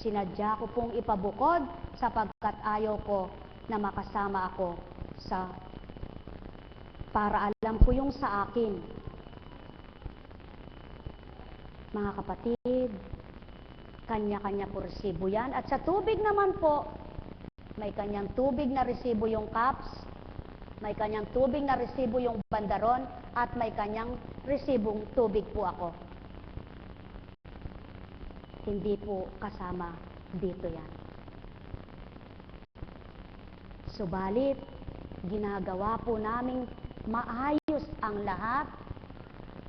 Sinadya ko pong ipabukod sapagkat ayaw ko na makasama ako sa para alam ko yung sa akin. Mga kapatid, kanya-kanya po resibo yan. At sa tubig naman po, may kanyang tubig na resibo yung cups, may kanyang tubig na resibo yung bandaron, at may kanyang resibong tubig po ako. Hindi po kasama dito yan. Subalit, ginagawa po namin maayos ang lahat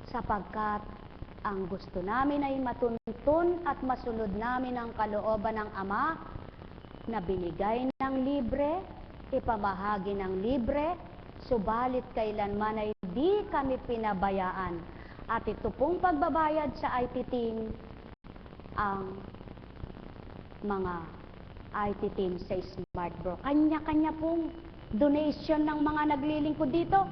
sapagkat ang gusto namin ay matuntun at masunod namin ang kalooban ng Ama na binigay ng libre, ipamahagi ng libre, subalit kailanman ay di kami pinabayaan. At ito pong pagbabayad sa IT team, ang mga IT team sa Smart Bro. Kanya-kanya pong donation ng mga naglilingkod dito.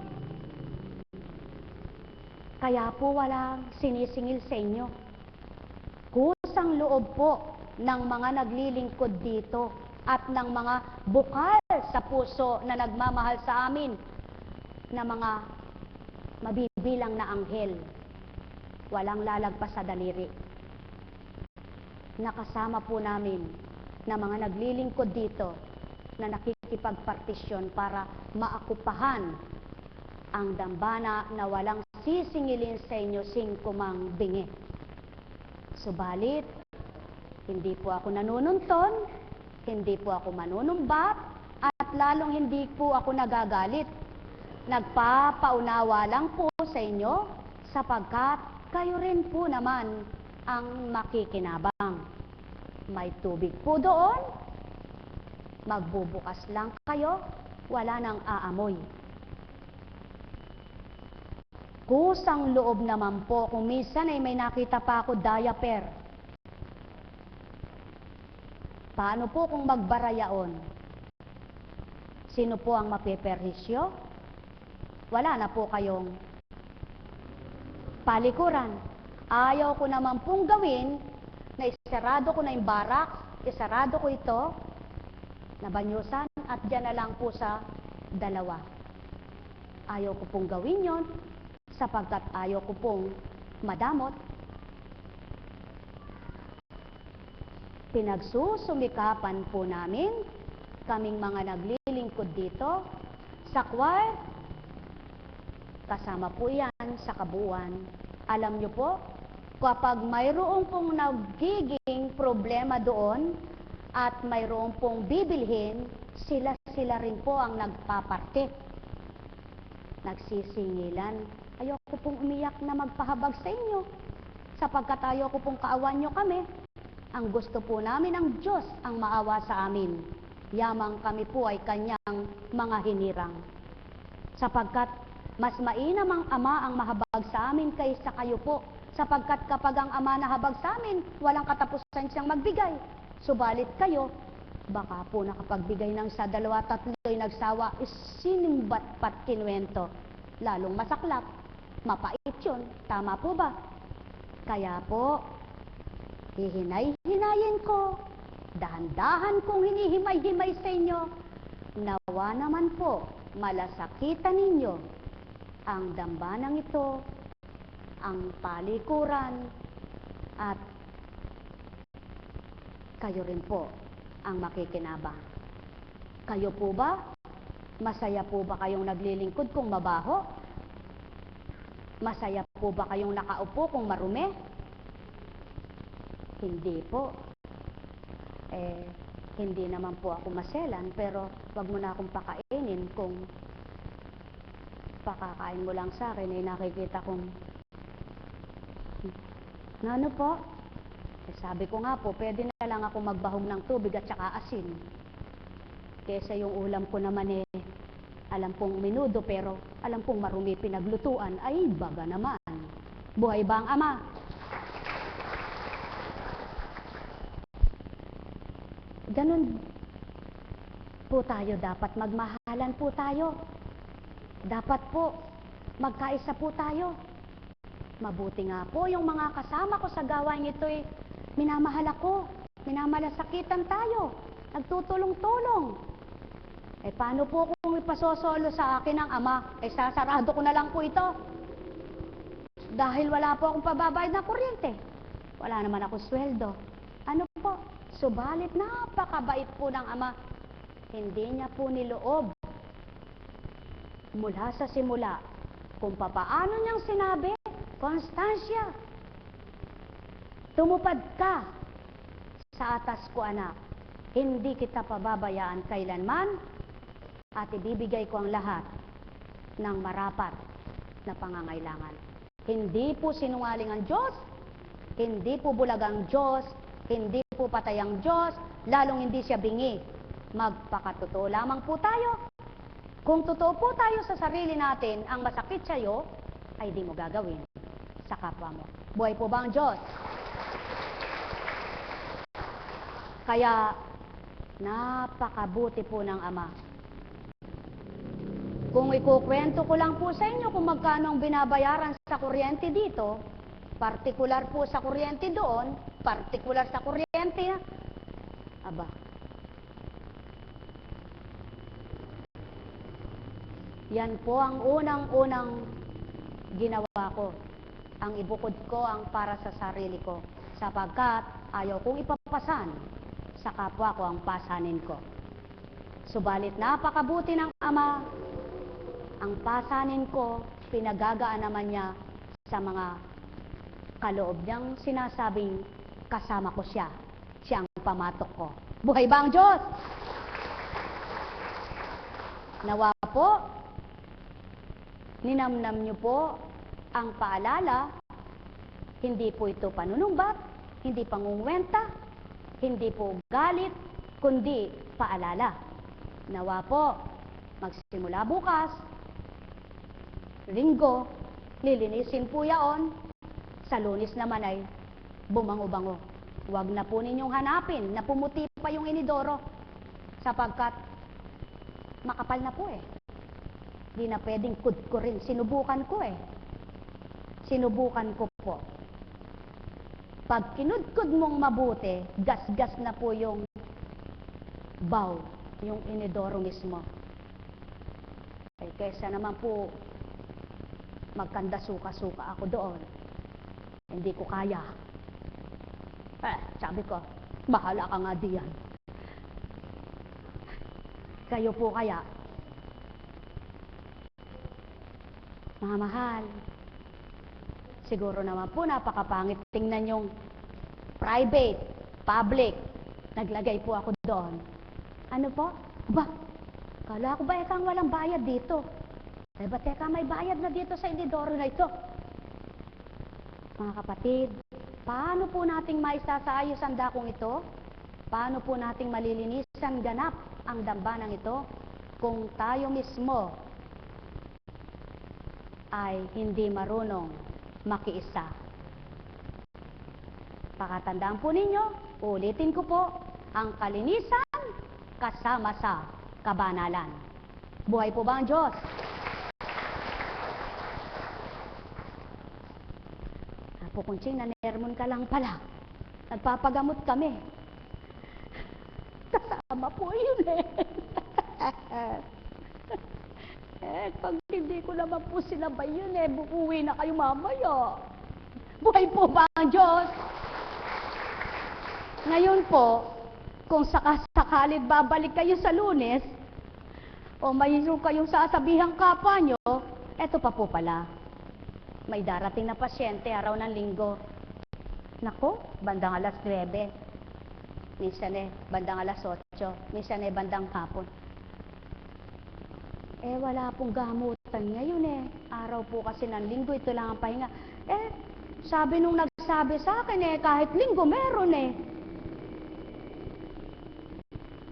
Kaya po walang sinisingil sa inyo. Kusang loob po ng mga naglilingkod dito at ng mga bukal sa puso na nagmamahal sa amin na mga mabibilang na anghel. Walang lalagpas sa daliri. Nakasama po namin na mga naglilingkod dito na nakikipagpartisyon para maakupahan ang dambana na walang sisingilin sa inyo singkumang bingi. Subalit, hindi po ako nanununton, hindi po ako manunumbat, at lalong hindi po ako nagagalit. Nagpapaunawa lang po sa inyo sapagkat kayo rin po naman ang makikinabang. May tubig po doon, magbubukas lang kayo, wala nang aamoy. Kusang loob naman po, kung minsan ay may nakita pa ako diaper. Paano po kung magbara yaon? Sino po ang mapeperhisyo? Wala na po kayong palikuran. Ayaw ko naman pong gawin na isarado ko na yung barak, isarado ko ito, nabanyusan, at dyan na lang po sa dalawa. Ayaw ko pong gawin yon sapagkat ayaw ko pong madamot. Pinagsusumikapan po namin, kaming mga naglilingkod dito, sa choir, kasama po yan sa kabuuan. Alam nyo po, kapag mayroong pong nagiging problema doon, at mayroong pong bibilhin, sila rin po ang nagpaparte. Nagsisingilan. Ayoko pong umiyak na magpahabag sa inyo, sapagkat ayoko pong kaawan nyo kami. Ang gusto po namin ang Diyos ang maawa sa amin. Yamang kami po ay kanyang mga hinirang. Sapagkat mas mainam ang Ama ang mahabag sa amin kaysa kayo po. Sapagkat kapag ang Ama nahabag sa amin, walang katapusan siyang magbigay. Subalit kayo, baka po nakapagbigay ng sa 2-3 nagsawa, sinimbat pat kinwento. Lalong masaklap, mapait yun. Tama po ba? Kaya po, hihinay-hinayin ko, dahan-dahan kong hinihimay-himay sa inyo, nawa naman po, malasakitan ninyo ang dambanang ito, ang palikuran, at kayo rin po ang makikinabang. Kayo po ba? Masaya po ba kayong naglilingkod kung mabaho? Masaya po ba kayong nakaupo kung marumi? Hindi po. Hindi naman po ako maselan, pero wag mo na akong pakainin kung pakakain mo lang sa akin, nakikita kong ano po? Sabi ko nga po, pwede na lang ako magbahog ng tubig at saka asin. Kesa yung ulam ko naman Alam pong menudo pero alam pong marumi pinaglutuan, ay baga naman. Buhay ba ang Ama? Ganun po tayo, dapat magmahalan po tayo. Dapat po magkaisa po tayo. Mabuti nga po yung mga kasama ko sa gawain ito'y minamahal ako, minamalasakitan tayo, nagtutulong-tulong. Eh paano po kung ipasosolo sa akin ng Ama? Eh sasarado ko na lang po ito. Dahil wala po akong pababayad na kuryente. Wala naman ako sweldo. Ano po? Subalit napakabait po ng Ama. Hindi niya po niloob mula sa simula kung papaano niyang sinabi, Constancia, tumupad ka sa atas ko, anak. Hindi kita pababayaan kailanman at ibibigay ko ang lahat ng marapat na pangangailangan. Hindi po sinungaling ang Diyos, hindi po bulag ang Diyos, hindi po patay ang Diyos, lalong hindi siya bingi. Magpakatotoo lamang po tayo. Kung totoo po tayo sa sarili natin, ang masakit sa'yo ay di mo gagawin sa kapwa mo. Buhay po ba ang Diyos? Kaya napakabuti po ng Ama. Kung ikukwento ko lang po sa inyo kung magkano ang binabayaran sa kuryente dito, partikular po sa kuryente doon, partikular sa kuryente, aba, yan po ang unang-unang ginawa ko. Ang ibukod ko ang para sa sarili ko, sapagkat ayaw kong ipapasan sa kapwa ko ang pasanin ko. Subalit napakabuti ng Ama, ang pasanin ko, pinagagaan naman niya sa mga kaloob niyang sinasabing kasama ko siya. Siya ang pamatok ko. Buhay ba ang Diyos? Nawa po, ninamnam niyo po ang paalala, hindi po ito panunumbat, hindi pangungwenta, hindi po galit, kundi paalala. Nawa po, magsimula bukas, Linggo, lilinisin po yaon, sa Lunes naman ay bumango-bango. Huwag na po ninyong hanapin na pumuti pa yung inidoro, sapagkat makapal na po eh. Di na pwedeng kudkurin. Sinubukan ko eh. Sinubukan ko po. Pag kinudkud mong mabuti, gas-gas na po yung bowl, yung inidoro mismo. Ay kaysa naman po magkanda suka-suka ako doon. Hindi ko kaya. Sabi ko, bahala ka nga diyan. Kayo po kaya, mga mahal, siguro naman po napakapangit tingnan yung private, public, naglagay po ako doon. Ano po? Ba, kala ko ba ekang walang bayad dito? Eh ba teka, may bayad na dito sa inidoro na ito? Mga kapatid, paano po nating maisasaayos ang dakong ito? Paano po nating malilinisan ganap ang dambanang ito kung tayo mismo ay hindi marunong makiisa? Pakatandaan po ninyo, ulitin ko po, ang kalinisan kasama sa kabanalan. Buhay po ba ang Diyos? Apo Kunching, nanermon ka lang pala. Nagpapagamot kami. Kasama po yun eh. Pag hindi ko naman po sila ba yun eh, uuwi na kayo mamaya. Buhay po ba ang Diyos? Ngayon po, kung sakasakalit babalik kayo sa Lunes, o mayroon kayong sasabihang kapwa nyo, eto pa po pala. May darating na pasyente araw ng Linggo. Nako, bandang alas 9. Minsan eh, bandang alas 8. Minsan eh, bandang hapon. Eh, wala pong gamutan ngayon eh. Araw po kasi ng Linggo, ito lang ang pahinga. Eh, sabi nung nagsabi sa akin eh, kahit Linggo meron eh.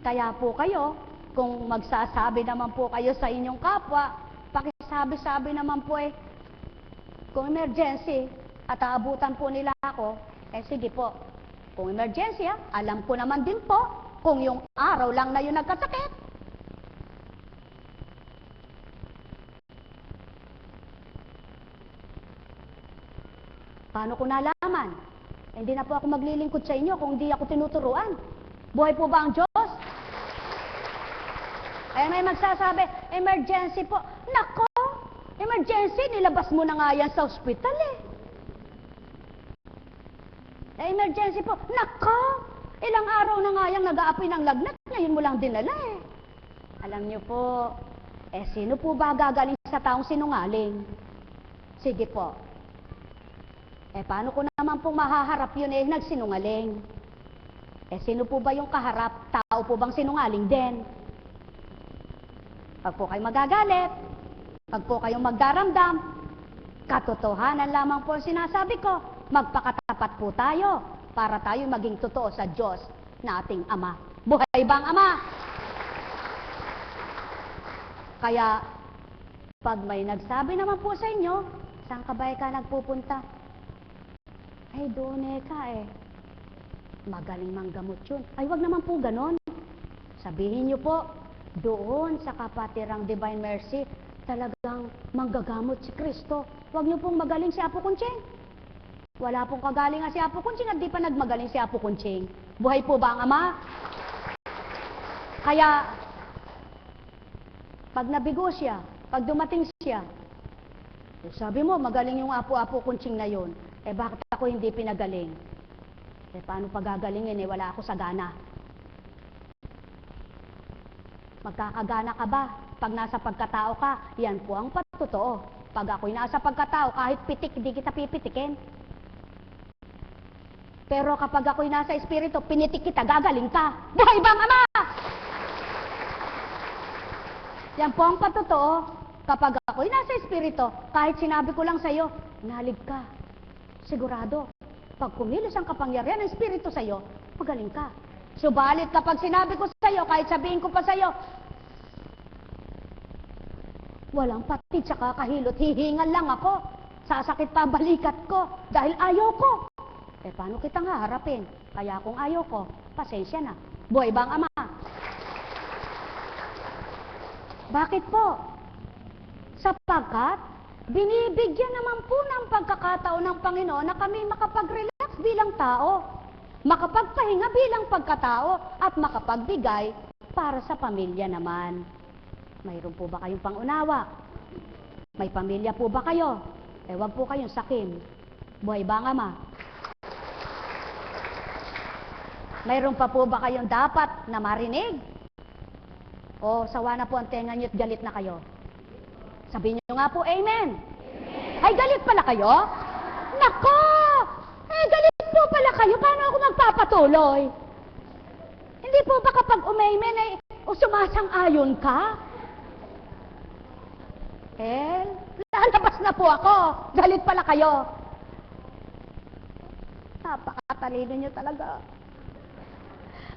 Kaya po kayo, kung magsasabi naman po kayo sa inyong kapwa, pakisabi-sabi naman po kung emergency at aabutan po nila ako, sige po. Kung emergency alam ko naman din po kung yung araw lang na yun nagkasakit. Paano ko nalaman? Hindi na po ako maglilingkod sa inyo kung hindi ako tinuturuan. Buhay po ba ang Diyos? May magsasabi, emergency po. Nako, emergency, nilabas mo na nga yan sa ospital emergency po. Nako, ilang araw na nga yung nag-aapoy ng lagnat, ngayon mo lang dinala Alam niyo po, sino po ba gagaling sa taong sinungaling? Sige po. Paano ko naman pong mahaharap yun nagsinungaling? Sino po ba yung kaharap? Tao po bang sinungaling din? Pag po kayo magagalit, pag po kayong magdaramdam, katotohanan lamang po ang sinasabi ko, magpakatapat po tayo para tayo maging totoo sa Diyos na ating Ama. Buhay bang Ama? Kaya, pag may nagsabi naman po sa inyo, saan ka ba ka nagpupunta? Doon magaling manggamot yun. Wag naman po ganon. Sabihin niyo po, doon sa Kapatirang Divine Mercy, talagang manggagamot si Kristo. Wag niyo pong magaling si Apo Kunching. Wala pong kagalingan si Apo Kunching at di pa nagmagaling si Apo Kunching. Buhay po ba ang Ama? Kaya, pag nabigo siya, pag dumating siya, sabi mo, magaling yung Apo Kunching na yun. Bakit ako hindi pinagaling? Paano pagagalingin wala ako sa gana? Magkakagana ka ba? Pag nasa pagkatao ka, yan po ang patotoo. Pag ako'y nasa pagkatao, kahit pitik, hindi kita pipitikin. Pero kapag ako'y nasa espiritu, pinitik kita, gagaling ka. Buhay bang Ama? Yan po ang patotoo. Kapag ako'y nasa espiritu, kahit sinabi ko lang sa'yo, nalig ka. Sigurado, pag kumilos ang kapangyarihan ng Espiritu sa'yo, magaling ka. Subalit kapag sinabi ko sa'yo, kahit sabihin ko pa sa'yo, walang patid sa kakahilot, hihingal lang ako, sasakit pa ang balikat ko, dahil ayaw ko. Paano kitang haharapin? Kaya kung ayaw ko, pasensya na. Buhay bang Ama? Bakit po? Sapagkat, binibigyan naman po ng pagkakataon ng Panginoon na kami makapag-relax bilang tao, makapagpahinga bilang pagkatao, at makapagbigay para sa pamilya naman. Mayroon po ba kayong pangunawa? May pamilya po ba kayo? Wag po kayong sakim. Buhay bang Ama? Mayroon pa po ba kayong dapat na marinig? O sawa na po ang tenga niyo at galit na kayo? Sabihin niyo nga po, Amen. Ay, galit pala kayo? Nako! Galit po pala kayo. Paano ako magpapatuloy? Hindi po ba kapag umamen sumasang-ayon ka? Lalabas na po ako. Galit pala kayo. Napakatalino niyo talaga.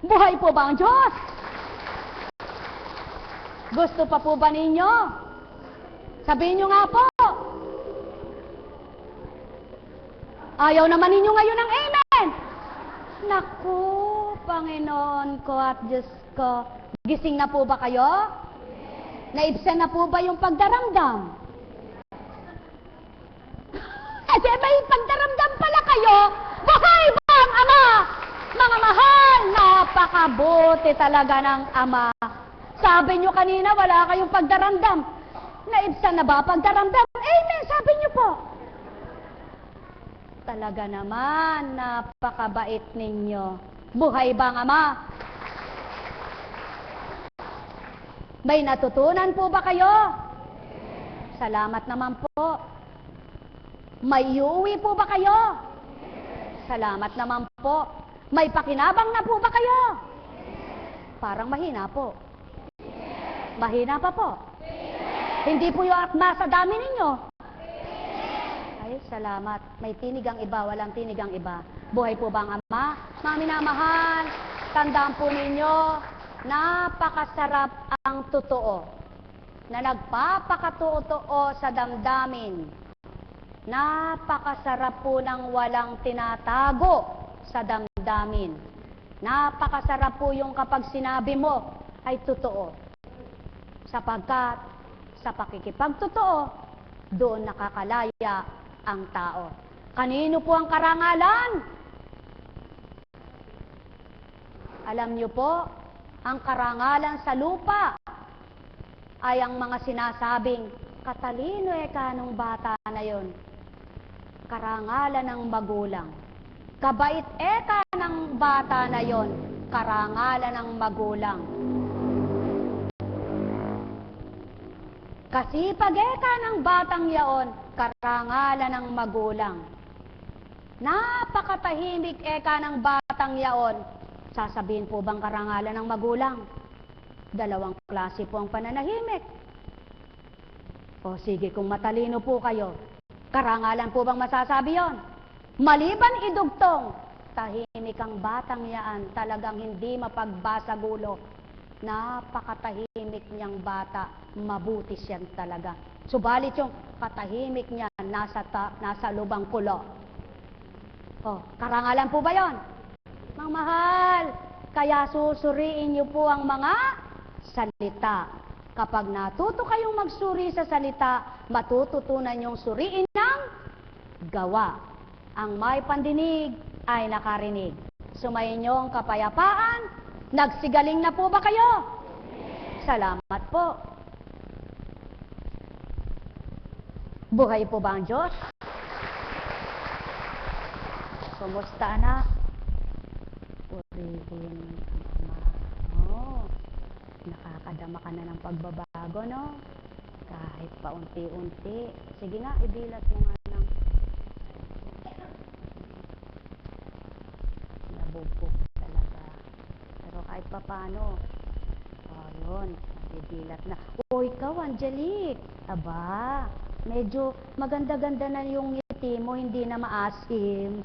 Buhay po ba ang Diyos? Gusto pa po ba ninyo? Sabihin nyo nga po. Ayaw naman ninyo ngayon ng Amen. Naku, Panginoon ko at Diyos ko. Gising na po ba kayo? Naibsan na po ba yung pagdaramdam? Kasi may pagdaramdam pala kayo. Buhay ba ang Ama? Mga mahal, napakabuti talaga ng Ama. Sabi nyo kanina, wala kayong pagdaramdam. Naibsan na ba pagdaramdam? Amen, sabi nyo po. Talaga naman, napakabait ninyo. Buhay bang Ama? May natutunan po ba kayo? Salamat naman po. May iuwi po ba kayo? Salamat naman po. May pakinabang na po ba kayo? Parang mahina po. Mahina pa po. Hindi po yung akma sa dami ninyo. Ay, salamat. May tinig ang iba, walang tinig ang iba. Buhay po ba ang Ama? Mga minamahal, tandaan po ninyo, napakasarap ang totoo na nagpapakatotoo sa damdamin. Napakasarap po ng walang tinatago sa damdamin. Napakasarap po yung kapag sinabi mo ay totoo. Sapagkat sa pakikipagtotoo, doon nakakalaya ang tao. Kanino po ang karangalan? Alam niyo po, ang karangalan sa lupa ay ang mga sinasabing, katalino nung bata na yon. Karangalan ng magulang. Kabait ng bata na yon. Karangalan ng magulang. Kasipag ng batang yaon, karangalan ng magulang. Napakatahimik ng batang yaon, sasabihin po bang karangalan ng magulang? Dalawang klase po ang pananahimik. O sige, kung matalino po kayo, karangalan po bang masasabi yon? Maliban idugtong, tahimik ang batang yaan, talagang hindi mapagbasa gulo. Napakatahimik niyang bata, mabuti siyan talaga. Subalit yung katahimik niya, nasa lubang kulo. O, karangalan po ba yon? Mang mahal, kaya susuriin niyo po ang mga salita. Kapag natuto kayong magsuri sa salita, matututunan yung suriin ng gawa. Ang may pandinig ay nakarinig. Sumayin niyo ang kapayapaan. Nagsigaling na po ba kayo? Salamat po. Buhay po ba ang Diyos? Kumusta, anak? Purihin ang Ama. Oh, nakakadama ka na ng pagbabago, no? Kahit paunti-unti. Sige nga, idilat mo nga ng nabubog talaga. Pero kahit papano, yun, idilat na. O, ikaw, Angelique. Aba, medyo maganda-ganda na yung ngiti mo, hindi na maasim.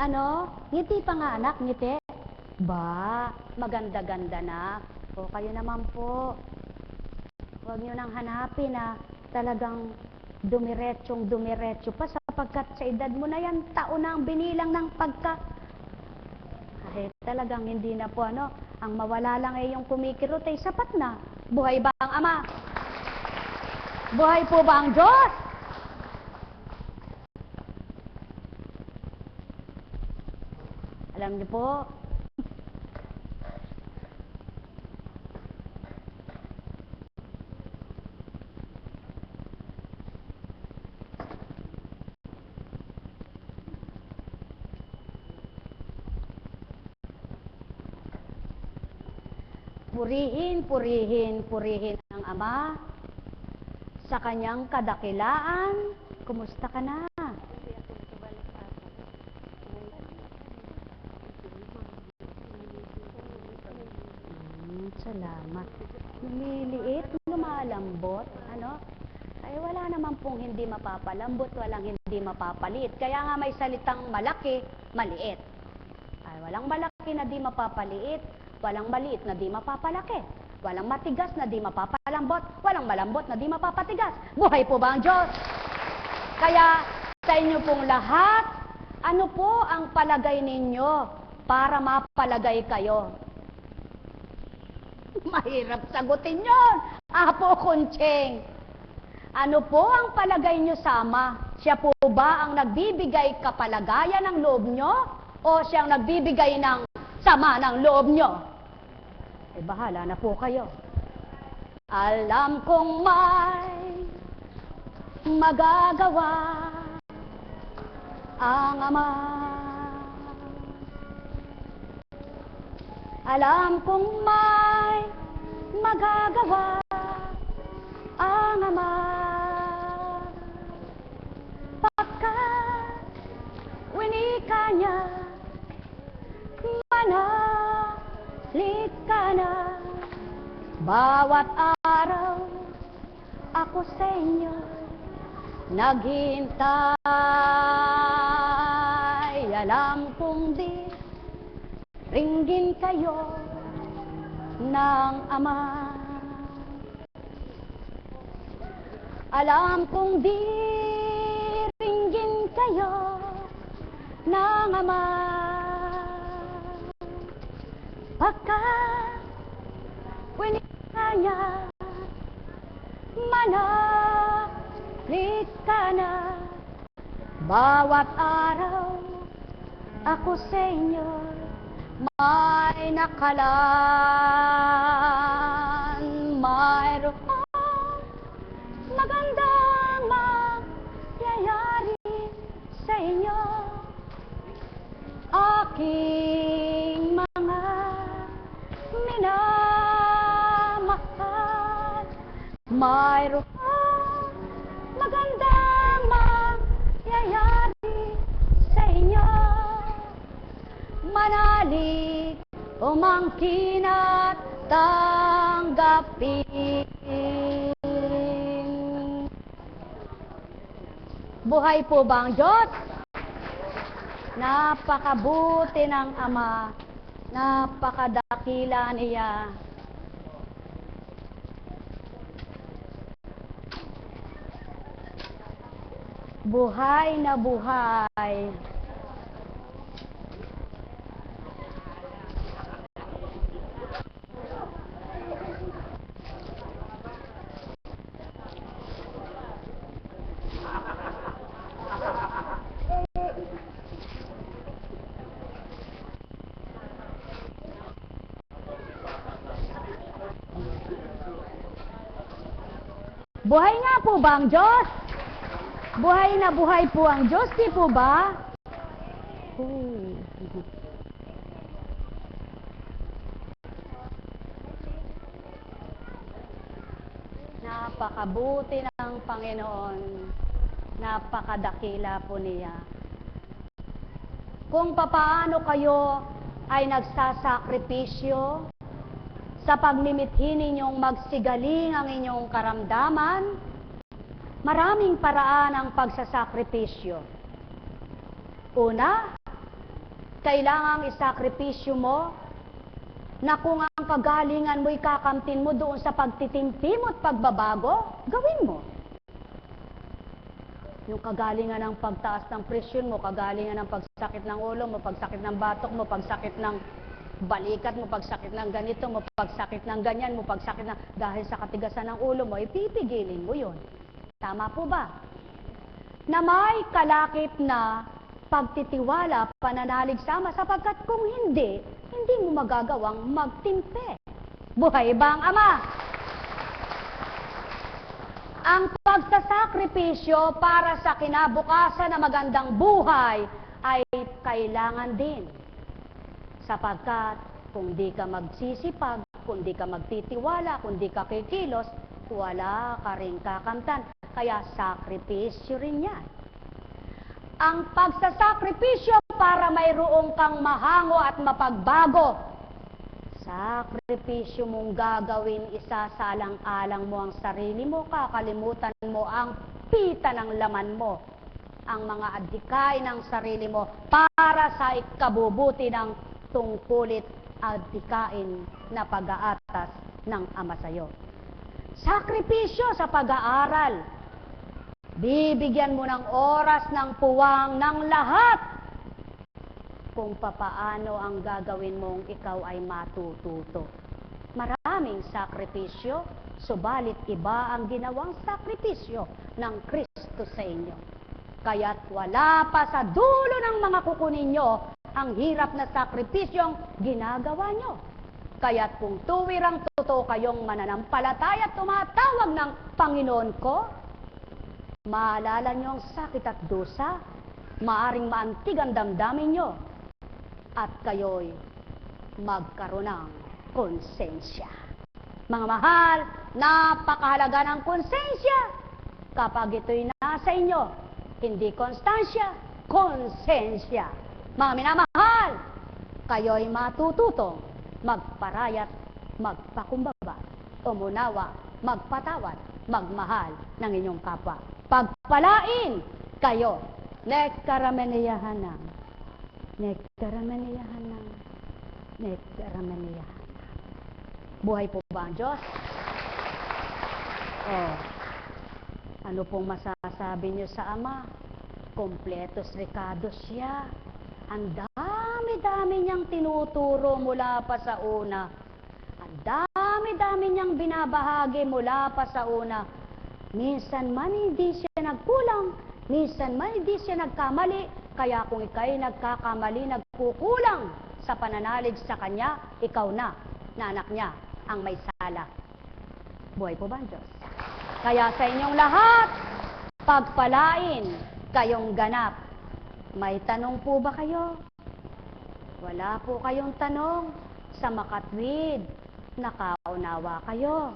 Ano? Ngiti pa nga, anak, ngiti. Ba, maganda-ganda na. O, kayo naman po. Huwag nyo nang hanapin na talagang dumiretso pa sapagkat sa edad mo na yan, taon na ang binilang ng pagka. Kahit talagang hindi na po ang mawala lang ay yung kumikirot ay sapat na. Buhay ba ang Ama? Buhay po ba ang Diyos? Alam niyo po, purihin ang Ama sa kanyang kadakilaan. Kumusta ka na? Salamat. Lumiliit, lumalambot, ay wala naman pong hindi mapapalambot, walang hindi mapapaliit. Kaya nga may salitang malaki, maliit. Ay walang malaki na di mapapaliit, walang maliit na di mapapalaki. Walang matigas na di mapapalambot, walang malambot na di mapapatigas. Buhay po ba ang Diyos? Kaya sa inyo pong lahat, ano po ang palagay ninyo para mapalagay kayo? Mahirap sagutin yon, Apo Kuncheng. Ano po ang palagay nyo sa Ama? Siya po ba ang nagbibigay kapalagayan ng loob nyo? O siyang nagbibigay ng sama ng loob nyo? Eh, bahala na po kayo. Alam kong may magagawa ang Ama. Alam kong may magagawa ang Ama. Pagkat winika niya, manalig ka na. Bawat araw ako sa inyo naghihintay. Alam kong di ringgin kayo ng Ama. Alam kong di ringgin kayo ng Ama, pagkat winikanya manalik ka na. Bawat araw ako sa inyo may nakalaan, mayroong magandang mangyayari sa inyo. Aking mga minamahal, mayroong magandang mangyayari sa inyo. Manalig umangkin at tanggapin. Buhay po ba ang Diyos? Napakabuti ng Ama, napakadakila niya. Buhay na buhay. Buhay nga po ba ang Diyos? Buhay na buhay po ang Diyos, di po ba? Napakabuti ng Panginoon. Napakadakila po niya. Kung papaano kayo ay nagsasakripisyo sa pagmimithi ninyong magsigaling ang inyong karamdaman, maraming paraan ang pagsasakripisyo. Una, kailangang isakripisyo mo na kung ang kagalingan mo ikakamtin mo doon sa pagtitimtim at pagbabago, gawin mo. Yung kagalingan ng pagtaas ng presyon mo, kagalingan ng pagsakit ng ulo mo, pagsakit ng batok mo, pagsakit ng balikat mo, pagsakit ng ganito mo, pagsakit ng ganyan mo, pagsakit ng dahil sa katigasan ng ulo mo, ipipigilin mo yun. Tama po ba? Na may kalakip na pagtitiwala, pananalig sama, sapagkat kung hindi mo magagawang magtimpe. Buhay ba ang Ama? Ang pagsasakripisyo para sa kinabukasan na magandang buhay ay kailangan din. Sapagkat kung di ka magsisipag, kung di ka magtitiwala, kung di ka kikilos, wala ka rin kakamtan. Kaya sakripisyo rin yan. Ang pagsasakripisyo para mayroong kang mahango at mapagbago. Sakripisyo mong gagawin, isasalang-alang mo ang sarili mo, kakalimutan mo ang pita ng laman mo, ang mga adhikay ng sarili mo para sa ikabubuti ng tungkulit adhikain na pag-aatas ng Ama sa'yo. Sakripisyo sa pag-aaral. Bibigyan mo ng oras ng puwang ng lahat kung papaano ang gagawin mong ikaw ay matututo. Maraming sakripisyo, subalit iba ang ginawang sakripisyo ng Kristo sa inyo. Kaya't wala pa sa dulo ng mga kukunin nyo ang hirap na sakripisyong ginagawa nyo. Kaya't kung tuwirang totoo kayong mananampalataya at tumatawag ng Panginoon ko, maalala nyo ang sakit at dusa, maaring maantig ang damdamin nyo, at kayo'y magkaroon ng konsensya. Mga mahal, napakahalaga ng konsensya. Kapag ito'y nasa inyo, hindi konstansya, konsensya. Mga minamahal, kayo'y matututong magparayat, magpakumbaba, umunawa, magpatawad, magmahal ng inyong kapwa. Pagpalain kayo, nekkaramaniyahanang, nekkaramaniyahanang, nekkaramaniyahanang. Buhay po ba ang Diyos? Oh, ano pong masasabi niyo sa Ama? Kompletos Ricardo siya. Ang dami-dami niyang tinuturo mula pa sa una. Ang dami-dami niyang binabahagi mula pa sa una. Minsan man hindi siya nagkulang, minsan man hindi siya nagkamali. Kaya kung ikaw'y nagkakamali, nagkukulang sa pananalig sa Kanya, ikaw na anak niya, ang may sala. Buhay po ba ang Diyos? Kaya sa inyong lahat, pagpalain kayong ganap. May tanong po ba kayo? Wala po kayong tanong. Sa makatwid, nakaunawa kayo.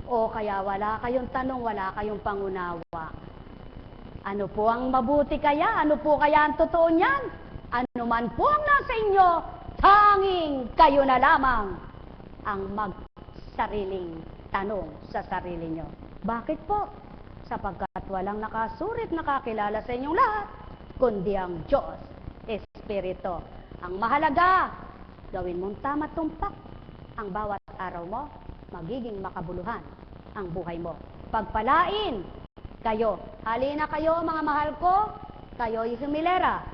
O kaya wala kayong tanong, wala kayong pangunawa. Ano po ang mabuti kaya? Ano po kaya ang totoo niyan? Ano man po ang nasa inyo, tanging kayo na lamang ang magsariling tanong sa sarili nyo. Bakit po? Sapagkat walang nakasurit nakakilala sa inyong lahat, kundi ang Diyos, Espiritu. Ang mahalaga, gawin mong tama tumpak. Ang bawat araw mo, magiging makabuluhan ang buhay mo. Pagpalain kayo. Halina kayo, mga mahal ko, kayo'y humilera